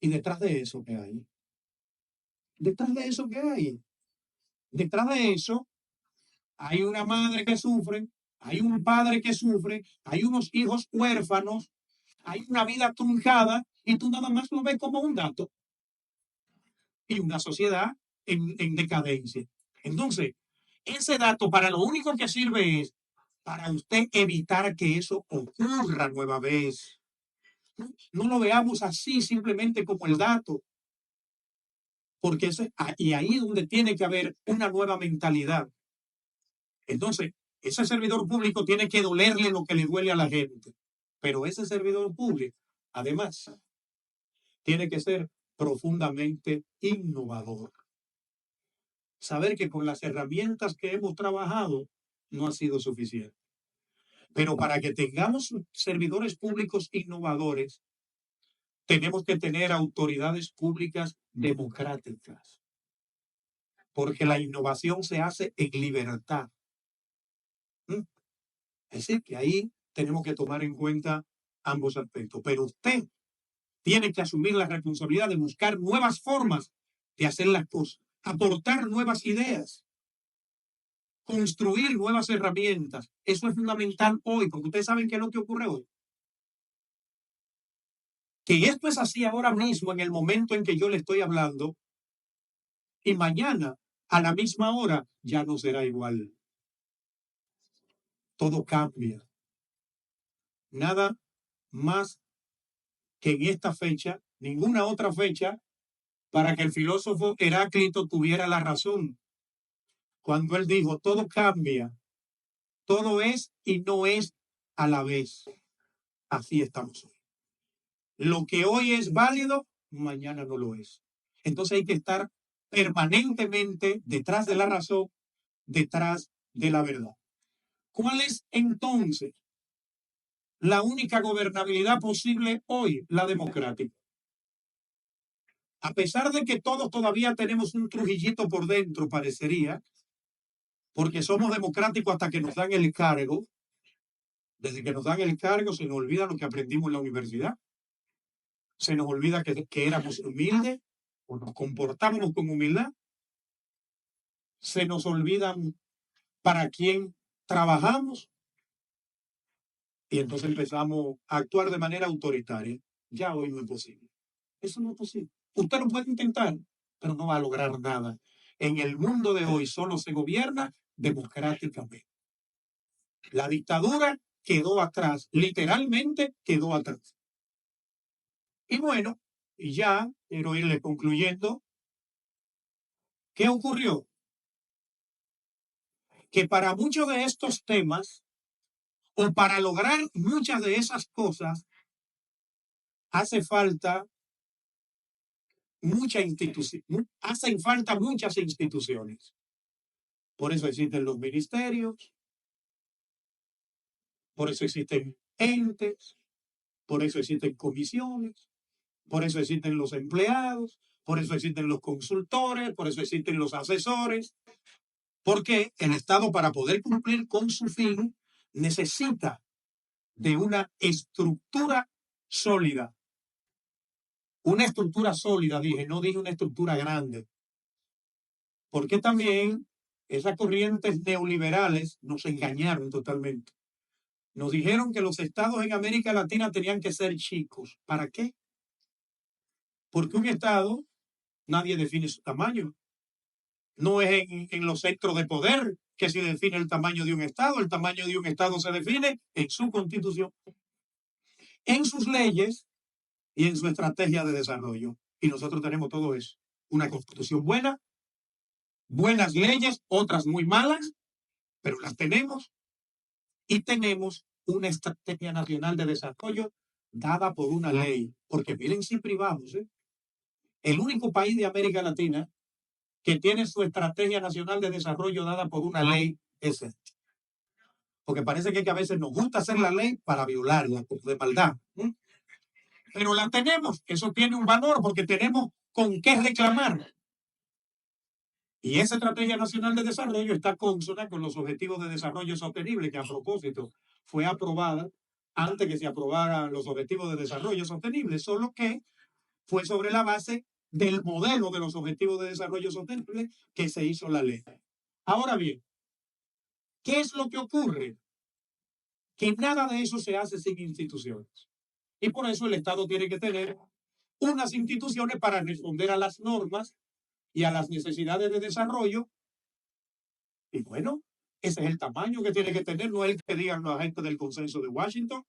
¿Y detrás de eso qué hay? ¿Detrás de eso qué hay? Detrás de eso hay una madre que sufre, hay un padre que sufre, hay unos hijos huérfanos, hay una vida truncada y tú nada más lo ves como un dato y una sociedad en decadencia. Entonces, ese dato para lo único que sirve es para usted evitar que eso ocurra nueva vez. No lo veamos así simplemente como el dato, porque y ahí es donde tiene que haber una nueva mentalidad. Entonces, ese servidor público tiene que dolerle lo que le duele a la gente, pero ese servidor público, además, tiene que ser profundamente innovador. Saber que con las herramientas que hemos trabajado no ha sido suficiente. Pero para que tengamos servidores públicos innovadores, tenemos que tener autoridades públicas democráticas, porque la innovación se hace en libertad. Es decir, que ahí tenemos que tomar en cuenta ambos aspectos. Pero usted tiene que asumir la responsabilidad de buscar nuevas formas de hacer las cosas, aportar nuevas ideas, construir nuevas herramientas. Eso es fundamental hoy, porque ustedes saben qué es lo que ocurre hoy. Que esto es así ahora mismo, en el momento en que yo le estoy hablando, y mañana, a la misma hora, ya no será igual. Todo cambia. Nada más que en esta fecha, ninguna otra fecha, para que el filósofo Heráclito tuviera la razón. Cuando él dijo, todo cambia, todo es y no es a la vez. Así estamos hoy. Lo que hoy es válido, mañana no lo es. Entonces hay que estar permanentemente detrás de la razón, detrás de la verdad. ¿Cuál es entonces la única gobernabilidad posible hoy? La democrática. A pesar de que todos todavía tenemos un Trujillito por dentro, parecería, porque somos democráticos hasta que nos dan el cargo. Desde que nos dan el cargo se nos olvida lo que aprendimos en la universidad. Se nos olvida que éramos humildes o nos comportábamos con humildad. Se nos olvidan para quién trabajamos y entonces empezamos a actuar de manera autoritaria. Ya hoy no es posible. Eso no es posible. Usted lo puede intentar, pero no va a lograr nada. En el mundo de hoy solo se gobierna democráticamente. La dictadura quedó atrás, literalmente quedó atrás. Y bueno, y ya quiero irle concluyendo. ¿Qué ocurrió? Que para muchos de estos temas, o para lograr muchas de esas cosas, hace falta hacen falta muchas instituciones. Por eso existen los ministerios, por eso existen entes, por eso existen comisiones, por eso existen los empleados, por eso existen los consultores, por eso existen los asesores, porque el Estado, para poder cumplir con su fin, necesita de una estructura sólida. Una estructura sólida, dije, no dije una estructura grande. Porque también esas corrientes neoliberales nos engañaron totalmente. Nos dijeron que los estados en América Latina tenían que ser chicos. ¿Para qué? Porque un estado, nadie define su tamaño. No es en los centros de poder que se define el tamaño de un estado. El tamaño de un estado se define en su constitución, en sus leyes y en su estrategia de desarrollo. Y nosotros tenemos todo eso. Una constitución buena, buenas leyes, otras muy malas, pero las tenemos. Y tenemos una estrategia nacional de desarrollo dada por una ley. Porque miren si privamos, el único país de América Latina que tiene su estrategia nacional de desarrollo dada por una ley es este. Porque parece que a veces nos gusta hacer la ley para violarla, de maldad. pero la tenemos. Eso tiene un valor porque tenemos con qué reclamar. Y esa Estrategia Nacional de Desarrollo está consona con los Objetivos de Desarrollo Sostenible, que a propósito fue aprobada antes que se aprobaran los Objetivos de Desarrollo Sostenible, solo que fue sobre la base del modelo de los Objetivos de Desarrollo Sostenible que se hizo la ley. Ahora bien, ¿qué es lo que ocurre? Que nada de eso se hace sin instituciones. Y por eso el Estado tiene que tener unas instituciones para responder a las normas y a las necesidades de desarrollo. Y bueno, ese es el tamaño que tiene que tener, no es el que digan los agentes del consenso de Washington,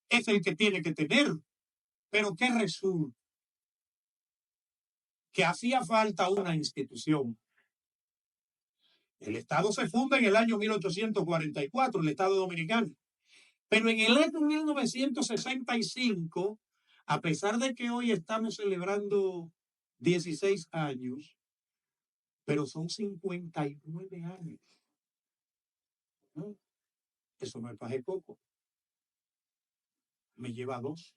es el que tiene que tener. Pero ¿qué resulta? Que hacía falta una institución. El Estado se funda en el año 1844, el Estado Dominicano. Pero en el año 1965, a pesar de que hoy estamos celebrando 16 años, pero son 59 años. ¿No? Eso no es paje poco. Me lleva 2.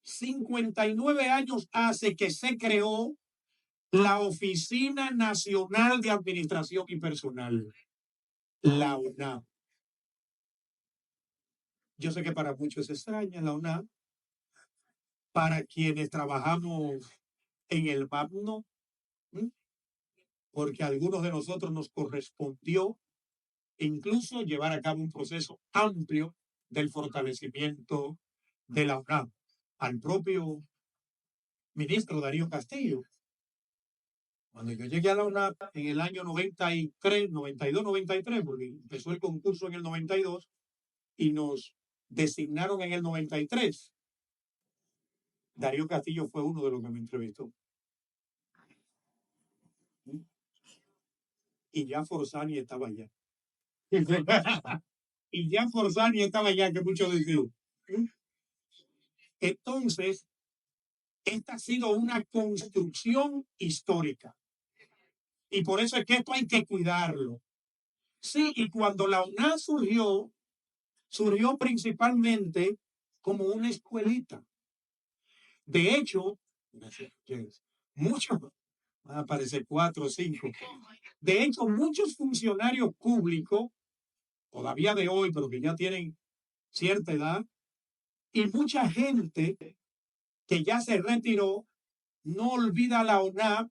59 años hace que se creó la Oficina Nacional de Administración y Personal, la UNAP. Yo sé que para muchos es extraña la UNAP, para quienes trabajamos en el MAP no, porque a algunos de nosotros nos correspondió incluso llevar a cabo un proceso amplio del fortalecimiento de la UNAP. Al propio ministro Darío Castillo, cuando yo llegué a la UNAP en el año 93, 92, 93, porque empezó el concurso en el 92 y nos designaron en el 93, Darío Castillo fue uno de los que me entrevistó. Y ya Forzani estaba allá. Y ya Forzani estaba allá, que mucho decir. Entonces, esta ha sido una construcción histórica. Y por eso es que esto hay que cuidarlo. Sí, y cuando la UNAP surgió principalmente como una escuelita. De hecho, muchos, van a aparecer 4 o 5. De hecho, muchos funcionarios públicos, todavía de hoy, pero que ya tienen cierta edad, y mucha gente que ya se retiró, no olvida la UNAP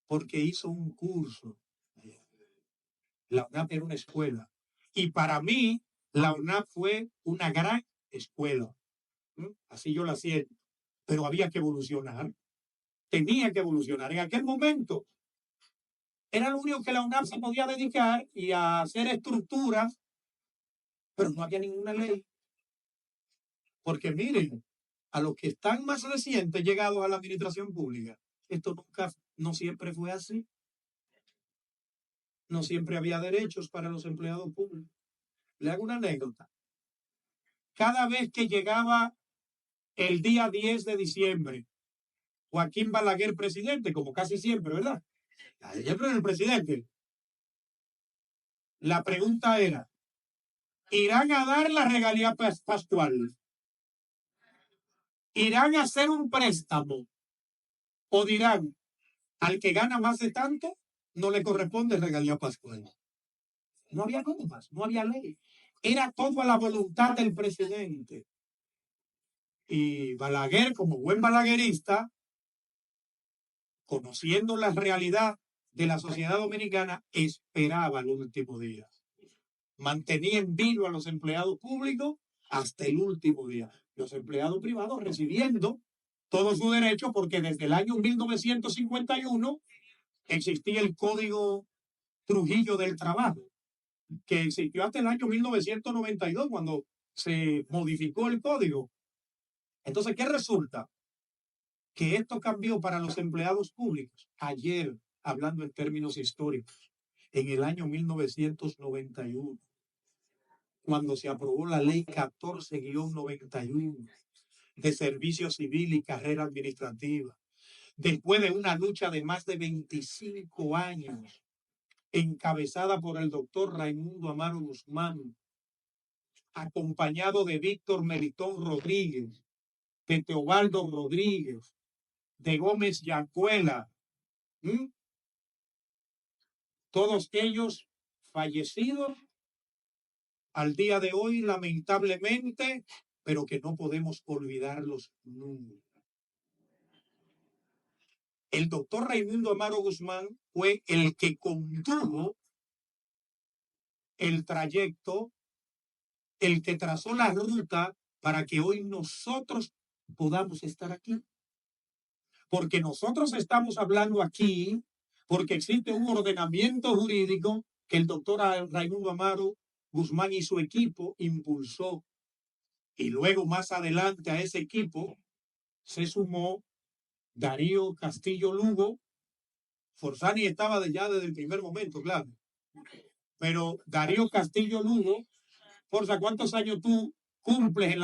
porque hizo un curso. La UNAP era una escuela. Y para mí, la UNAP fue una gran escuela. Así yo la siento. Pero había que evolucionar. Tenía que evolucionar. En aquel momento, era lo único que la UNAP se podía dedicar y a hacer estructuras, pero no había ninguna ley. Porque miren, a los que están más recientes llegados a la administración pública, esto no siempre fue así. No siempre había derechos para los empleados públicos. Le hago una anécdota. Cada vez que llegaba el día 10 de diciembre, Joaquín Balaguer presidente, como casi siempre, ¿verdad? Siempre el presidente. La pregunta era, ¿irán a dar la regalía pascual? ¿Irán a hacer un préstamo? ¿O dirán, al que gana más de tanto, no le corresponde regalía pascual? No había normas, no había ley. Era todo a la voluntad del presidente. Y Balaguer, como buen balaguerista, conociendo la realidad de la sociedad dominicana, esperaba el último día. Mantenía en vilo a los empleados públicos hasta el último día. Los empleados privados recibiendo todos sus derechos, porque desde el año 1951 existía el Código Trujillo del Trabajo, que existió hasta el año 1992, cuando se modificó el código. Entonces, ¿qué resulta? Que esto cambió para los empleados públicos. Ayer, hablando en términos históricos, en el año 1991, cuando se aprobó la ley 14-91 de servicio civil y carrera administrativa, después de una lucha de más de 25 años, encabezada por el doctor Raimundo Amaro Guzmán, acompañado de Víctor Melitón Rodríguez, de Teobaldo Rodríguez, de Gómez Yancuela, todos ellos fallecidos al día de hoy, lamentablemente, pero que no podemos olvidarlos nunca. El doctor Raimundo Amaro Guzmán fue el que condujo el trayecto, el que trazó la ruta para que hoy nosotros podamos estar aquí. Porque nosotros estamos hablando aquí porque existe un ordenamiento jurídico que el doctor Raimundo Amaro Guzmán y su equipo impulsó. Y luego más adelante a ese equipo se sumó Darío Castillo Lugo. Forzani estaba ya desde el primer momento, claro. Pero Darío Castillo Lugo, Forza, ¿cuántos años tú cumples en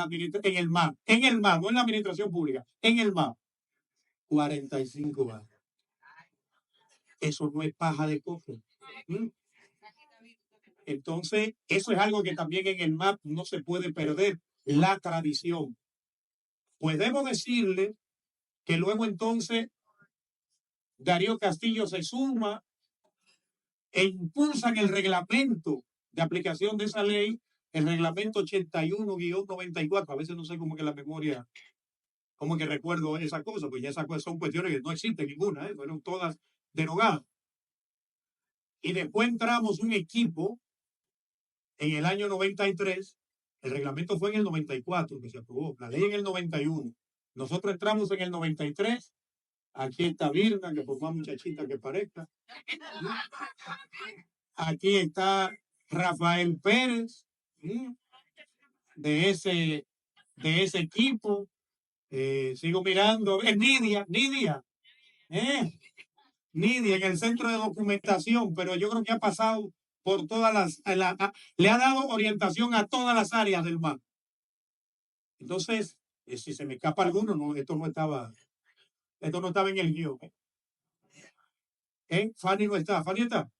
el MAP? En el MAP, no en la administración pública, en el MAP. 45 años. Eso no es paja de coco. Entonces, eso es algo que también en el MAP no se puede perder, la tradición. Pues debo decirle que luego entonces Darío Castillo se suma e impulsan el reglamento de aplicación de esa ley, el reglamento 81-94. A veces no sé cómo que la memoria, cómo que recuerdo esa cosa, pues ya esas son cuestiones que no existen ninguna, fueron todas derogadas. Y después entramos un equipo en el año 93, el reglamento fue en el 94 que se aprobó, la ley en el 91. Nosotros entramos en el 93. Aquí está Virna, que por más muchachita que parezca. Aquí está Rafael Pérez, de ese equipo. Sigo mirando, Nidia, Nidia en el centro de documentación, pero yo creo que ha pasado por todas le ha dado orientación a todas las áreas del MAP. Entonces, si se me escapa alguno, no, esto no estaba en el guión. Fanny no está. Fanny está.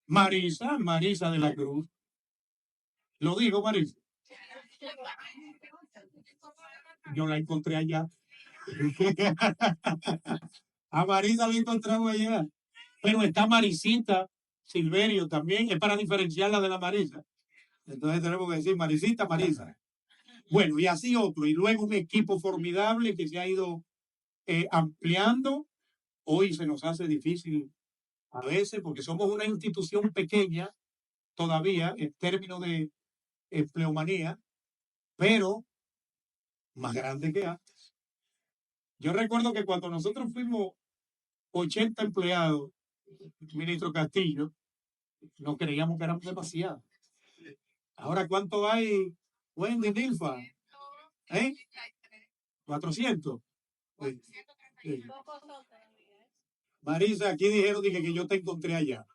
Marisa de la Cruz. Lo digo, Marisa. Yo la encontré allá. A Marisa la encontramos allá. Pero está Marisita Silverio también, es para diferenciarla de la Marisa. Entonces tenemos que decir Marisita, Marisa. Bueno, y así otro. Y luego un equipo formidable que se ha ido ampliando. Hoy se nos hace difícil a veces porque somos una institución pequeña todavía en términos de empleomanía, pero más grande que antes. Yo recuerdo que cuando nosotros fuimos 80 empleados, ministro Castillo, no creíamos que éramos demasiados. Ahora, ¿cuánto hay, Wendy, Nilfa? 400. Sí. Marisa, aquí dijeron que yo te encontré allá.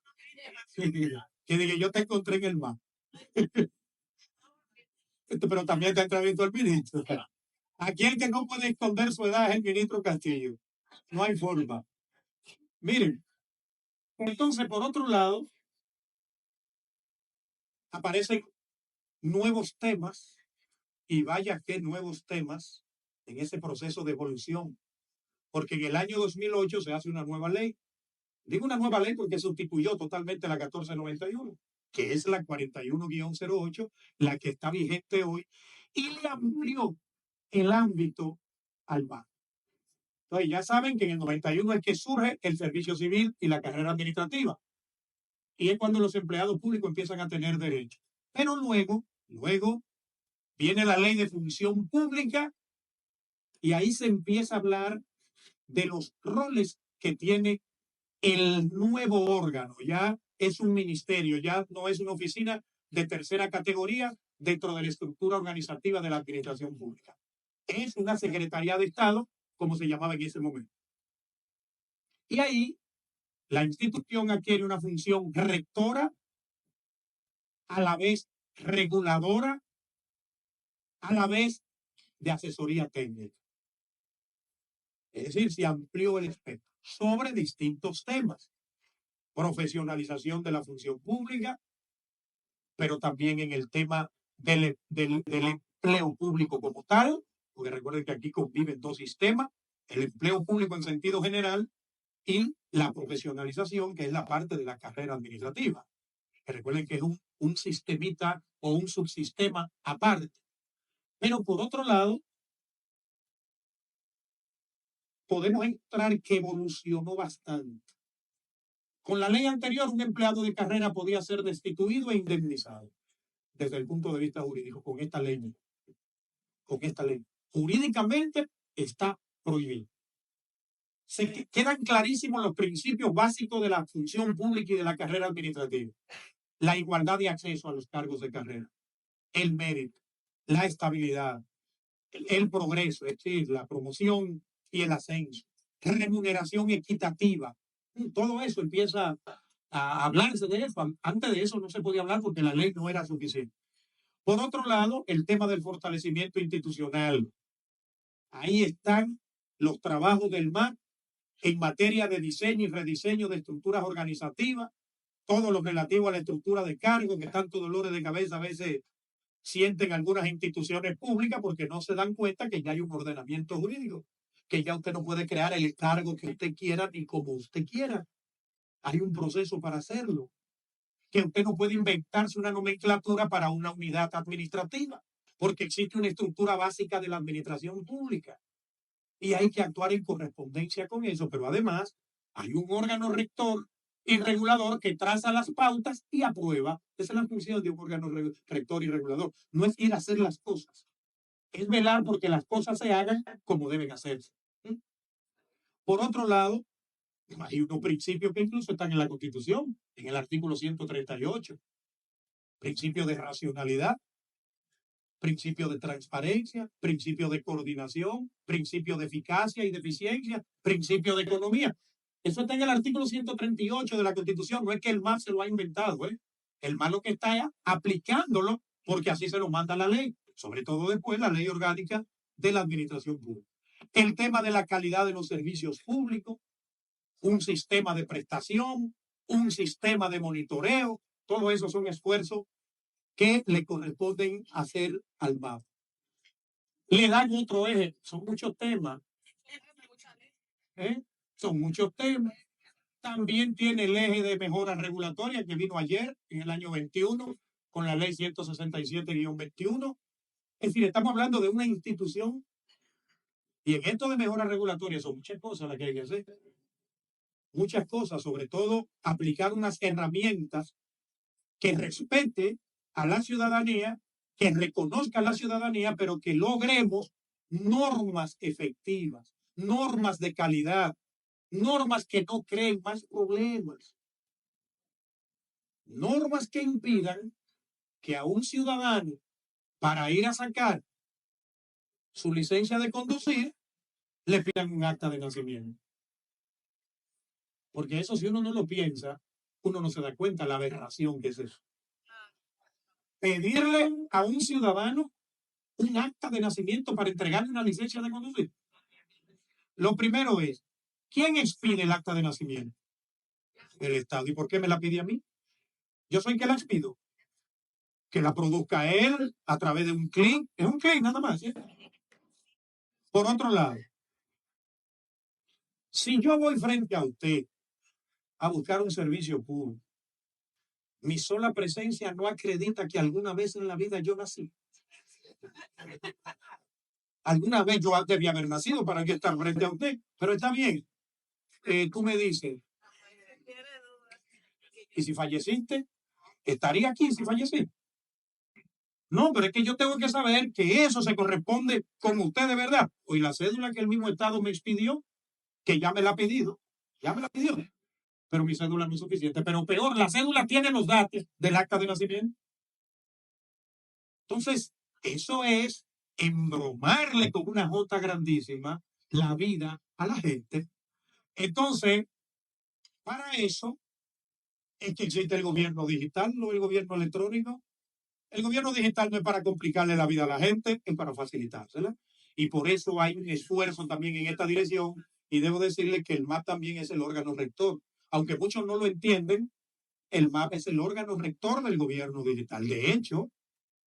Que yo te encontré en el mar. Pero también te entrevistó el ministro. Aquí el que no puede esconder su edad es el ministro Castillo. No hay forma. Miren, entonces, por otro lado, aparecen nuevos temas, y vaya que nuevos temas en ese proceso de evolución, porque en el año 2008 se hace una nueva ley. Digo una nueva ley porque sustituyó totalmente la 1491, que es la 41-08, la que está vigente hoy, y le amplió el ámbito al MAP. Entonces ya saben que en el 91 es que surge el servicio civil y la carrera administrativa. Y es cuando los empleados públicos empiezan a tener derechos. Pero luego viene la ley de función pública y ahí se empieza a hablar de los roles que tiene el nuevo órgano. Ya es un ministerio, ya no es una oficina de tercera categoría dentro de la estructura organizativa de la administración pública. Es una Secretaría de Estado, como se llamaba en ese momento. Y ahí la institución adquiere una función rectora, a la vez reguladora, a la vez de asesoría técnica. Es decir, se amplió el espectro sobre distintos temas. Profesionalización de la función pública, pero también en el tema del empleo público como tal, porque recuerden que aquí conviven dos sistemas, el empleo público en sentido general y la profesionalización, que es la parte de la carrera administrativa. Que recuerden que es un sistemita o un subsistema aparte. Pero por otro lado, podemos encontrar que evolucionó bastante. Con la ley anterior, un empleado de carrera podía ser destituido e indemnizado desde el punto de vista jurídico. Con esta ley, jurídicamente está prohibido. Se quedan clarísimos los principios básicos de la función pública y de la carrera administrativa. La igualdad de acceso a los cargos de carrera, el mérito, la estabilidad, el progreso, es decir, la promoción y el ascenso, remuneración equitativa. Todo eso empieza a hablarse de eso. Antes de eso no se podía hablar porque la ley no era suficiente. Por otro lado, el tema del fortalecimiento institucional. Ahí están los trabajos del MAP en materia de diseño y rediseño de estructuras organizativas, todo lo relativo a la estructura de cargo, que tanto dolores de cabeza a veces sienten algunas instituciones públicas porque no se dan cuenta que ya hay un ordenamiento jurídico, que ya usted no puede crear el cargo que usted quiera ni como usted quiera. Hay un proceso para hacerlo, que usted no puede inventarse una nomenclatura para una unidad administrativa, porque existe una estructura básica de la administración pública y hay que actuar en correspondencia con eso, pero además hay un órgano rector y regulador que traza las pautas y aprueba. Esa es la función de un órgano rector y regulador. No es ir a hacer las cosas, es velar porque las cosas se hagan como deben hacerse. Por otro lado, hay unos principios que incluso están en la Constitución, en el artículo 138. Principio de racionalidad, principio de transparencia, principio de coordinación, principio de eficacia y de eficiencia, principio de economía. Eso está en el artículo 138 de la Constitución. No es que el MAP se lo ha inventado, ¿eh? El MAP lo que está es aplicándolo porque así se lo manda la ley, sobre todo después la ley orgánica de la administración pública. El tema de la calidad de los servicios públicos, un sistema de prestación, un sistema de monitoreo, todo eso son esfuerzos que le corresponden hacer al MAP. Le dan otro eje, son muchos temas. Son muchos temas. También tiene el eje de mejora regulatoria que vino ayer, en el año 21, con la ley 167-21. Es decir, estamos hablando de una institución y en esto de mejora regulatoria son muchas cosas las que hay que hacer. Muchas cosas, sobre todo aplicar unas herramientas que respete a la ciudadanía, que reconozca a la ciudadanía, pero que logremos normas efectivas, normas de calidad, normas que no creen más problemas, normas que impidan que a un ciudadano, para ir a sacar su licencia de conducir, le pidan un acta de nacimiento. Porque eso, si uno no lo piensa, uno no se da cuenta la aberración que es eso. Pedirle a un ciudadano un acta de nacimiento para entregarle una licencia de conducir. Lo primero es, ¿quién expide el acta de nacimiento? El Estado. ¿Y por qué me la pide a mí? Yo soy el que la expido. Que la produzca él a través de un clic. Es un clic nada más. ¿Sí? Por otro lado, si yo voy frente a usted a buscar un servicio público, mi sola presencia no acredita que alguna vez en la vida yo nací. Alguna vez yo debía haber nacido para que estar frente a usted, pero está bien. Tú me dices, ¿y si falleciste? ¿Estaría aquí si fallecí? No, pero es que yo tengo que saber que eso se corresponde con usted de verdad. Hoy la cédula que el mismo Estado me expidió, que ya me la ha pedido, pero mi cédula no es suficiente. Pero peor, la cédula tiene los datos del acta de nacimiento. Entonces, eso es embromarle con una jota grandísima la vida a la gente. Entonces, para eso es que existe el gobierno digital, no el gobierno electrónico. El gobierno digital no es para complicarle la vida a la gente, es para facilitársela. Y por eso hay un esfuerzo también en esta dirección. Y debo decirle que el MAP también es el órgano rector. Aunque muchos no lo entienden, el MAP es el órgano rector del gobierno digital. De hecho,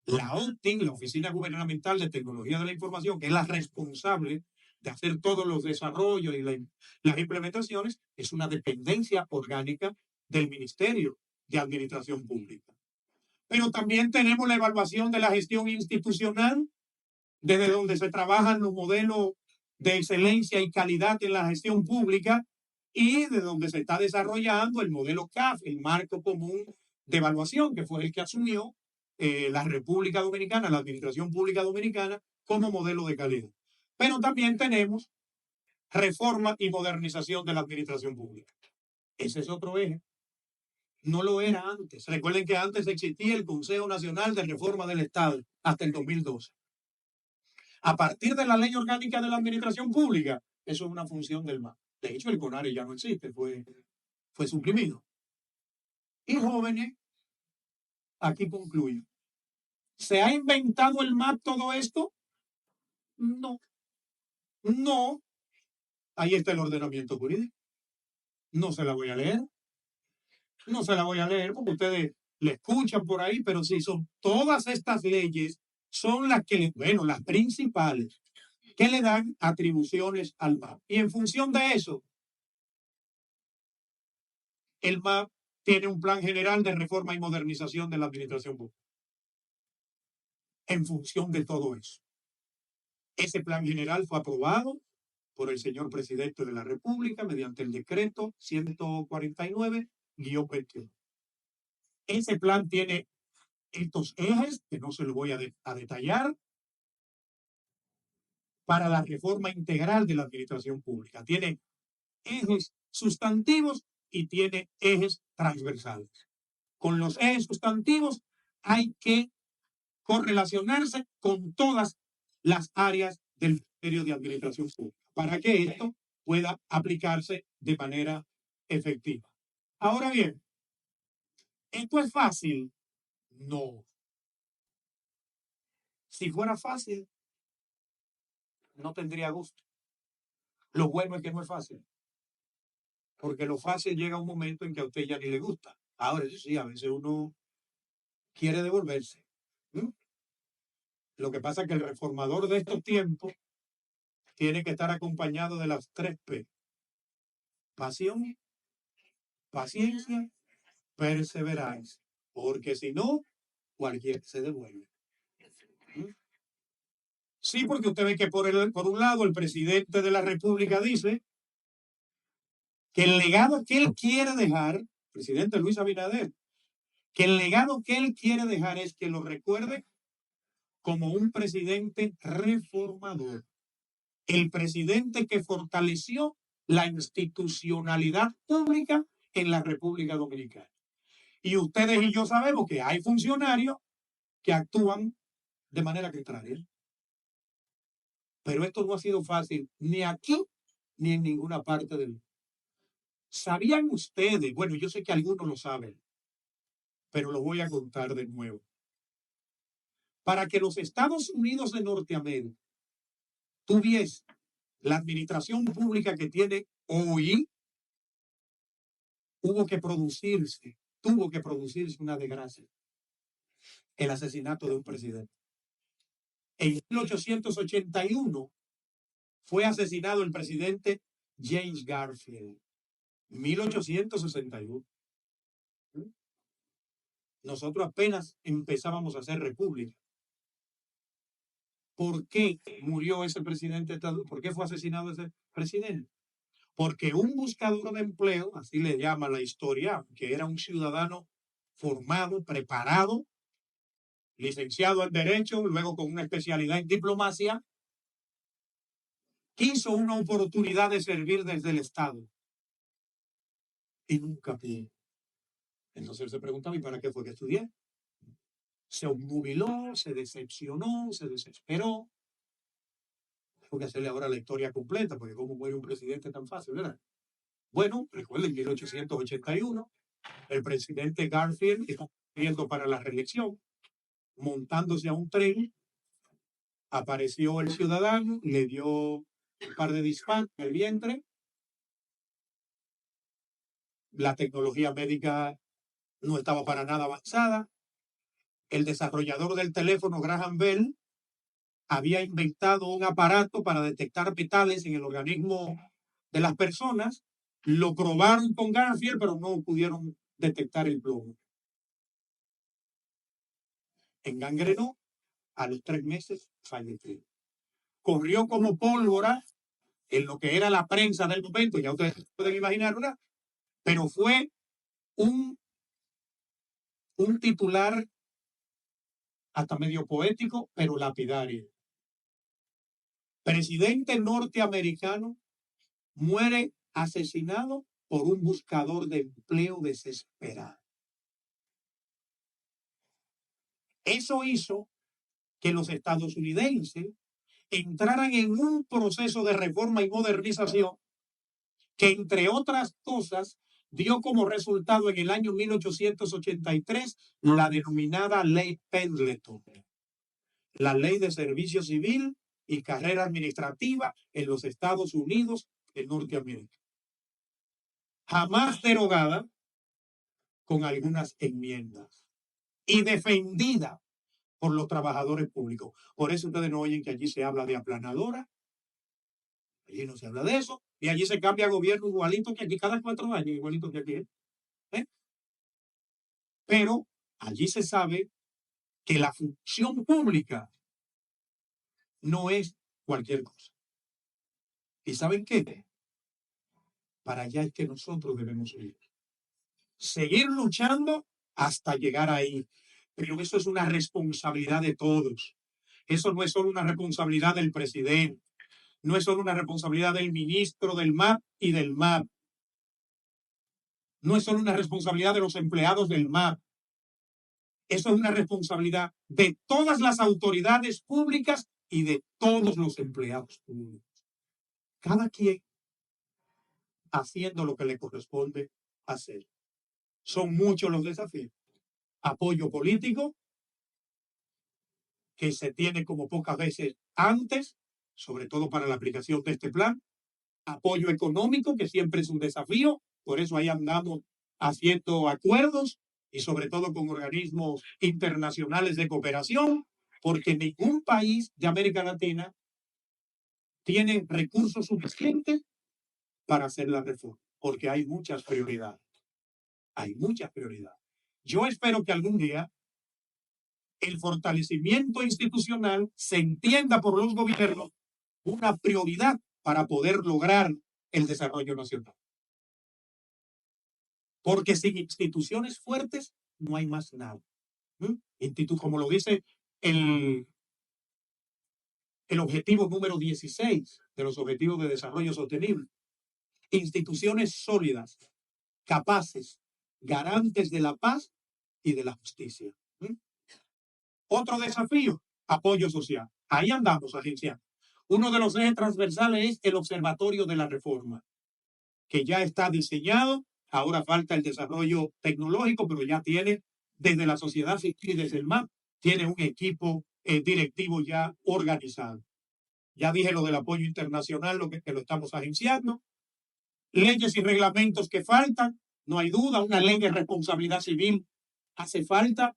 La OTIN, la Oficina Gubernamental de Tecnología de la Información, que es la responsable de hacer todos los desarrollos y las implementaciones, es una dependencia orgánica del Ministerio de Administración Pública. Pero también tenemos la evaluación de la gestión institucional, desde donde se trabajan los modelos de excelencia y calidad en la gestión pública y de donde se está desarrollando el modelo CAF, el marco común de evaluación, que fue el que asumió la República Dominicana, la Administración Pública Dominicana, como modelo de calidad. Pero también tenemos reforma y modernización de la administración pública. Ese es otro eje. No lo era antes. Recuerden que antes existía el Consejo Nacional de Reforma del Estado hasta el 2012. A partir de la Ley Orgánica de la Administración Pública, eso es una función del MAP. De hecho, el CONARE ya no existe, fue suprimido. Y jóvenes, aquí concluyo. ¿Se ha inventado el MAP todo esto? No. No. Ahí está el ordenamiento jurídico. No se la voy a leer. No se la voy a leer porque ustedes le escuchan por ahí, pero sí, son todas estas leyes, son las que, bueno, las principales, que le dan atribuciones al MAP. Y en función de eso, el MAP tiene un plan general de reforma y modernización de la administración pública. En función de todo eso. Ese plan general fue aprobado por el señor presidente de la República mediante el decreto 149-21. Ese plan tiene estos ejes, que no se los voy a detallar, para la reforma integral de la administración pública. Tiene ejes sustantivos y tiene ejes transversales. Con los ejes sustantivos hay que correlacionarse con todas las áreas del Ministerio de Administración Pública para que esto pueda aplicarse de manera efectiva. Ahora bien, ¿esto es fácil? No. Si fuera fácil, no tendría gusto. Lo bueno es que no es fácil, porque lo fácil llega a un momento en que a usted ya ni le gusta. Ahora, eso sí, a veces uno quiere devolverse. Lo que pasa es que el reformador de estos tiempos tiene que estar acompañado de las 3 P. Pasión, paciencia, perseverancia. Porque si no, cualquiera se devuelve. Sí, porque usted ve que por un lado el presidente de la República dice que el legado que él quiere dejar, presidente Luis Abinader, que el legado que él quiere dejar es que lo recuerde como un presidente reformador. El presidente que fortaleció la institucionalidad pública en la República Dominicana. Y ustedes y yo sabemos que hay funcionarios que actúan de manera contraria. Pero esto no ha sido fácil ni aquí ni en ninguna parte del mundo. ¿Sabían ustedes? Bueno, yo sé que algunos lo saben, pero lo voy a contar de nuevo. Para que los Estados Unidos de Norteamérica tuviese la administración pública que tiene hoy, tuvo que producirse una desgracia, el asesinato de un presidente. En 1881 fue asesinado el presidente James Garfield. 1861. Nosotros apenas empezábamos a hacer república. ¿Por qué murió ese presidente? ¿Por qué fue asesinado ese presidente? Porque un buscador de empleo, así le llama la historia, que era un ciudadano formado, preparado, licenciado en Derecho, luego con una especialidad en diplomacia, quiso una oportunidad de servir desde el Estado y nunca pudo. Entonces él se preguntaba, ¿y para qué fue que estudié? Se obnubiló, se decepcionó, se desesperó. Tengo que hacerle ahora la historia completa, porque cómo muere un presidente tan fácil, ¿verdad? Bueno, recuerden, en 1881, el presidente Garfield está pidiendo para la reelección, montándose a un tren, apareció el ciudadano, le dio un par de disparos en el vientre. La tecnología médica no estaba para nada avanzada. el desarrollador del teléfono, Graham Bell, había inventado un aparato para detectar metales en el organismo de las personas. Lo probaron con Garfield, pero no pudieron detectar el plomo. Engangrenó, a los 3 meses falleció. Corrió como pólvora en lo que era la prensa del momento, ya ustedes pueden imaginar, ¿verdad? Pero fue un titular hasta medio poético, pero lapidario. Presidente norteamericano muere asesinado por un buscador de empleo desesperado. Eso hizo que los estadounidenses entraran en un proceso de reforma y modernización que, entre otras cosas, dio como resultado en el año 1883 la denominada Ley Pendleton, la Ley de Servicio Civil y Carrera Administrativa en los Estados Unidos de Norteamérica. Jamás derogada, con algunas enmiendas, y defendida por los trabajadores públicos. Por eso ustedes no oyen que allí se habla de aplanadora, allí no se habla de eso, y allí se cambia gobierno igualito que aquí, cada 4 años, igualito que aquí. ¿Eh? Pero allí se sabe que la función pública no es cualquier cosa. ¿Y saben qué? Para allá es que nosotros debemos ir. Seguir luchando hasta llegar ahí. Pero eso es una responsabilidad de todos. Eso no es solo una responsabilidad del presidente. No es solo una responsabilidad del ministro del MAP y del MAP. No es solo una responsabilidad de los empleados del MAP. Eso es una responsabilidad de todas las autoridades públicas y de todos los empleados públicos. Cada quien haciendo lo que le corresponde hacer. Son muchos los desafíos. Apoyo político, que se tiene como pocas veces antes, sobre todo para la aplicación de este plan. Apoyo económico, que siempre es un desafío, por eso ahí andamos haciendo acuerdos y sobre todo con organismos internacionales de cooperación, porque ningún país de América Latina tiene recursos suficientes para hacer la reforma, porque hay muchas prioridades. Hay muchas prioridades. Yo espero que algún día el fortalecimiento institucional se entienda por los gobiernos una prioridad para poder lograr el desarrollo nacional. Porque sin instituciones fuertes no hay más nada. Como lo dice el objetivo número 16 de los Objetivos de Desarrollo Sostenible. Instituciones sólidas, capaces, garantes de la paz y de la justicia. Otro desafío, apoyo social. Ahí andamos, agencia. Uno de los ejes transversales es el Observatorio de la Reforma, que ya está diseñado. Ahora falta el desarrollo tecnológico, pero ya tiene, desde la sociedad civil y desde el MAP, tiene un equipo directivo ya organizado. Ya dije lo del apoyo internacional, que lo estamos agenciando. Leyes y reglamentos que faltan, no hay duda, una ley de responsabilidad civil hace falta.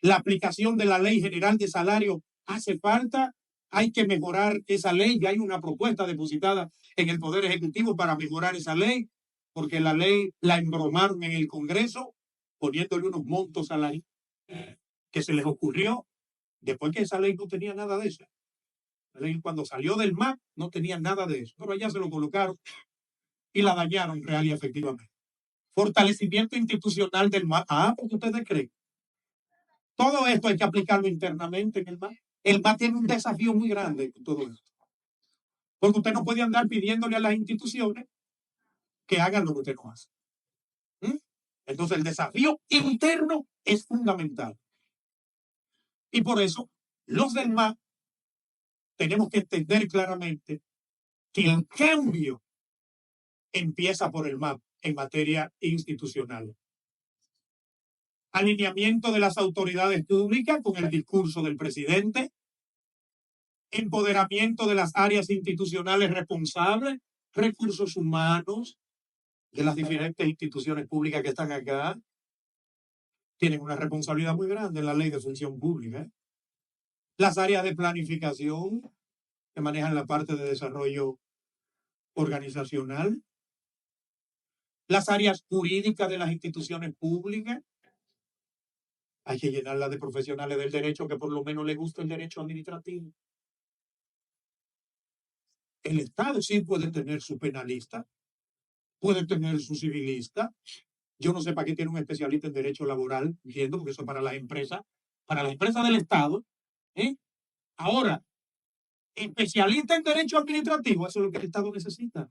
La aplicación de la Ley General de Salario hace falta. Hay que mejorar esa ley. Ya hay una propuesta depositada en el Poder Ejecutivo para mejorar esa ley, porque la ley la embromaron en el Congreso, poniéndole unos montos a la ley que se les ocurrió después que esa ley no tenía nada de eso. La ley, cuando salió del MAP, no tenía nada de eso, pero allá se lo colocaron y la dañaron real y efectivamente. Fortalecimiento institucional del MAP. Porque ustedes creen. Todo esto hay que aplicarlo internamente en el MAP. El MAP tiene un desafío muy grande con todo esto. Porque usted no puede andar pidiéndole a las instituciones que hagan lo que usted no hace. Entonces, el desafío interno es fundamental. Y por eso, los del MAP tenemos que entender claramente que el cambio empieza por el MAP en materia institucional. Alineamiento de las autoridades públicas con el discurso del presidente. Empoderamiento de las áreas institucionales responsables, recursos humanos de las diferentes instituciones públicas que están acá. tienen una responsabilidad muy grande en la ley de función pública, ¿eh? Las áreas de planificación que manejan la parte de desarrollo organizacional, las áreas jurídicas de las instituciones públicas, hay que llenarlas de profesionales del derecho que por lo menos les gusta el derecho administrativo. El Estado sí puede tener su penalista, puede tener su civilista. Yo no sé para qué tiene un especialista en derecho laboral, entiendo, porque eso es para las empresas del Estado. ¿Eh? Ahora, especialista en derecho administrativo, eso es lo que el Estado necesita.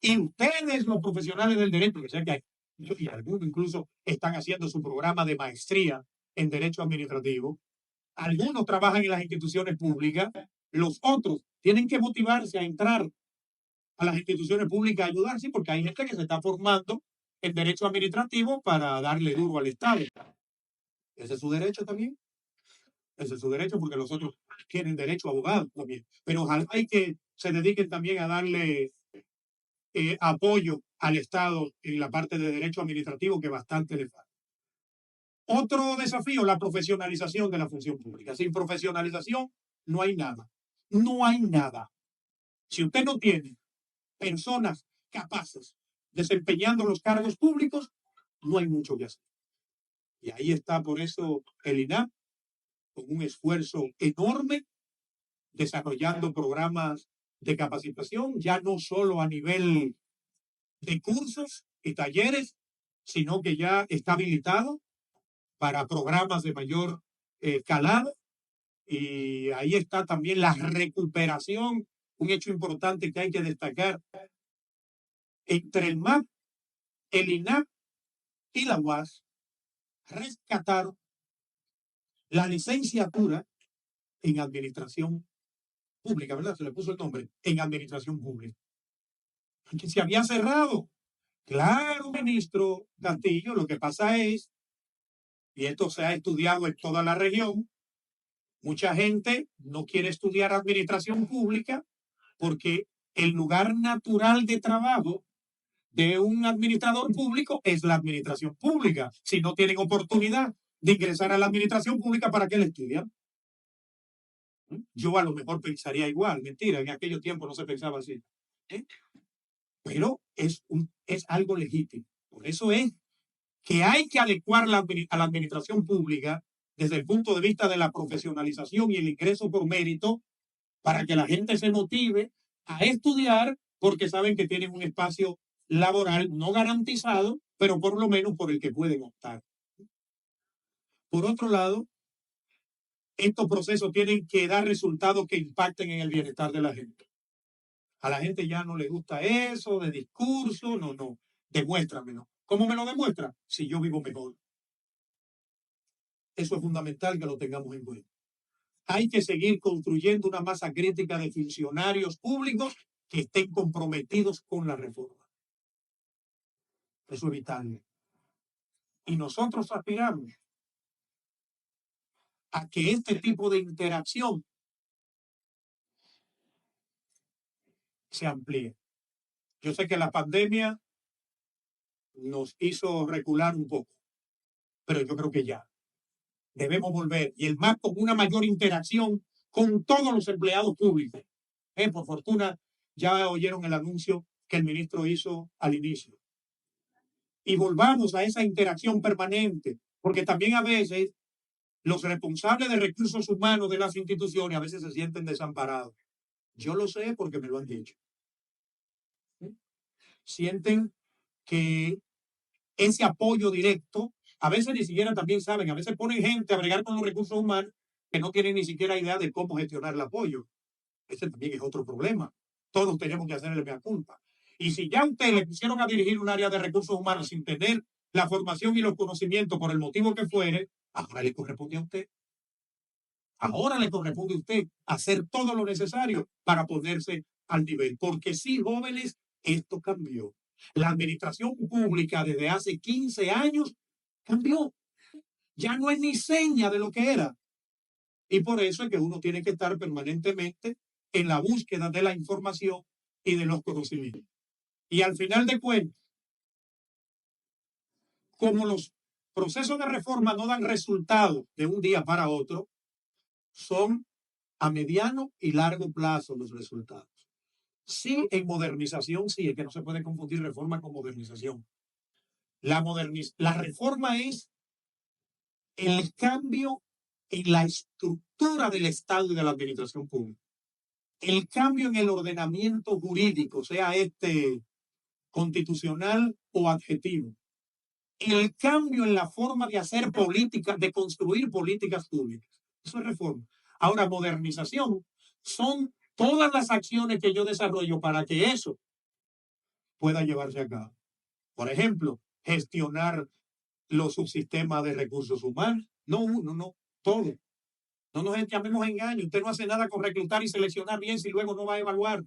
Y ustedes, los profesionales del derecho, que sé que hay, y algunos incluso están haciendo su programa de maestría en derecho administrativo, algunos trabajan en las instituciones públicas, los otros tienen que motivarse a entrar a las instituciones públicas a ayudarse, porque hay gente que se está formando en derecho administrativo para darle duro al Estado. Ese es su derecho también. Ese es su derecho, porque los otros tienen derecho a abogado también. Pero ojalá hay que se dediquen también a darle apoyo al Estado en la parte de derecho administrativo, que bastante le falta. Otro desafío, la profesionalización de la función pública. Sin profesionalización no hay nada. No hay nada. Si usted no tiene personas capaces desempeñando los cargos públicos, no hay mucho que hacer. Y ahí está por eso el INAP, con un esfuerzo enorme, desarrollando programas de capacitación, ya no solo a nivel de cursos y talleres, sino que ya está habilitado para programas de mayor calado. Y ahí está también la recuperación, un hecho importante que hay que destacar. Entre el MAP, el INAP y la UAS rescataron la licenciatura en administración pública, ¿verdad? Se le puso el nombre, en administración pública, que se había cerrado. Claro, ministro Castillo, lo que pasa es, y esto se ha estudiado en toda la región, mucha gente no quiere estudiar administración pública porque el lugar natural de trabajo de un administrador público es la administración pública. Si no tienen oportunidad de ingresar a la administración pública, ¿para qué le estudian? Yo a lo mejor pensaría igual, mentira, en aquellos tiempos no se pensaba así. ¿Eh? Pero es algo legítimo. Por eso es que hay que adecuar a la administración pública desde el punto de vista de la profesionalización y el ingreso por mérito para que la gente se motive a estudiar porque saben que tienen un espacio laboral no garantizado, pero por lo menos por el que pueden optar. Por otro lado, estos procesos tienen que dar resultados que impacten en el bienestar de la gente. A la gente ya no le gusta eso de discurso, no, demuéstramelo. ¿Cómo me lo demuestra? Si yo vivo mejor. Eso es fundamental que lo tengamos en cuenta. Hay que seguir construyendo una masa crítica de funcionarios públicos que estén comprometidos con la reforma. Eso es vital. Y nosotros aspiramos a que este tipo de interacción se amplíe. Yo sé que la pandemia nos hizo recular un poco, pero yo creo que ya debemos volver, y el MAP con una mayor interacción con todos los empleados públicos. Por fortuna, ya oyeron el anuncio que el ministro hizo al inicio. Y volvamos a esa interacción permanente, porque también a veces los responsables de recursos humanos de las instituciones a veces se sienten desamparados. Yo lo sé porque me lo han dicho. Sienten que ese apoyo directo, a veces ni siquiera también saben, a veces ponen gente a bregar con los recursos humanos que no tienen ni siquiera idea de cómo gestionar el apoyo. Ese también es otro problema. Todos tenemos que hacerle mea culpa. Y si ya usted le pusieron a dirigir un área de recursos humanos sin tener la formación y los conocimientos por el motivo que fuere, ahora le corresponde a usted. Ahora le corresponde a usted hacer todo lo necesario para ponerse al nivel. Porque sí, jóvenes, esto cambió. La administración pública desde hace 15 años cambió. Ya no es ni seña de lo que era. Y por eso es que uno tiene que estar permanentemente en la búsqueda de la información y de los conocimientos. Y al final de cuentas, como los procesos de reforma no dan resultados de un día para otro, son a mediano y largo plazo los resultados. Sí, en modernización, sí, es que no se puede confundir reforma con modernización. La reforma es el cambio en la estructura del Estado y de la administración pública. El cambio en el ordenamiento jurídico, sea este constitucional o adjetivo. El cambio en la forma de hacer política, de construir políticas públicas. Eso es reforma. Ahora, modernización son todas las acciones que yo desarrollo para que eso pueda llevarse a cabo. Por ejemplo, gestionar los subsistemas de recursos humanos. No uno, no, todo. No nos llamemos engaño. Usted no hace nada con reclutar y seleccionar bien si luego no va a evaluar.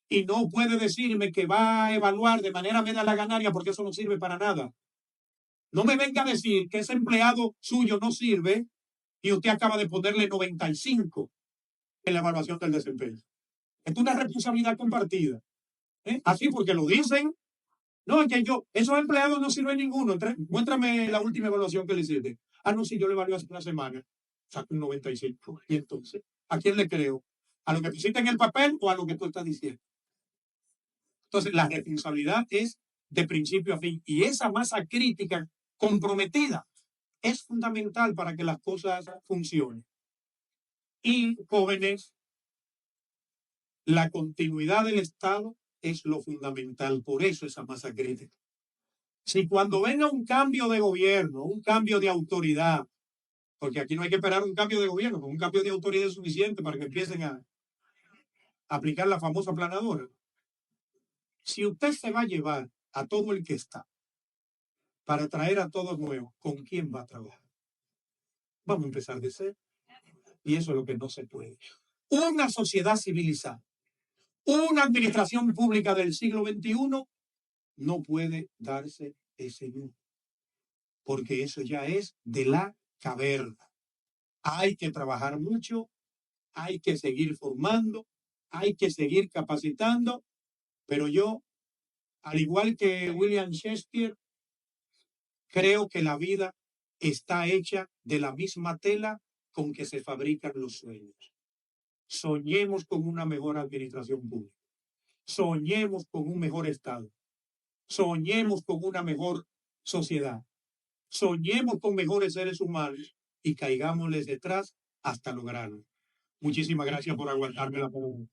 Y no puede decirme que va a evaluar de manera medalaganaria porque eso no sirve para nada. No me venga a decir que ese empleado suyo no sirve y usted acaba de ponerle 95 en la evaluación del desempeño. Es una responsabilidad compartida. Así porque lo dicen. No, es que esos empleados no sirven ninguno. Muéstrame la última evaluación que le hiciste. Ah, no, sí, yo le evalué hace una semana. Saco un 95. Y entonces, ¿a quién le creo? ¿A lo que pusiste en el papel o a lo que tú estás diciendo? Entonces, la responsabilidad es de principio a fin. Y esa masa crítica comprometida es fundamental para que las cosas funcionen. Y jóvenes, la continuidad del Estado es lo fundamental. Por eso esa masa crítica. Si cuando venga un cambio de gobierno, un cambio de autoridad, porque aquí no hay que esperar un cambio de gobierno, con un cambio de autoridad es suficiente para que empiecen a aplicar la famosa planadora. Si usted se va a llevar a todo el que está para traer a todos nuevos, ¿con quién va a trabajar? Vamos a empezar de cero. Y eso es lo que no se puede. Una sociedad civilizada, una administración pública del siglo XXI no puede darse ese lujo, porque eso ya es de la caverna. Hay que trabajar mucho, hay que seguir formando, hay que seguir capacitando, pero yo, al igual que William Shakespeare, creo que la vida está hecha de la misma tela con que se fabrican los sueños. Soñemos con una mejor administración pública. Soñemos con un mejor Estado. Soñemos con una mejor sociedad. Soñemos con mejores seres humanos y caigámosles detrás hasta lograrlo. Muchísimas gracias por aguantarme la palabra.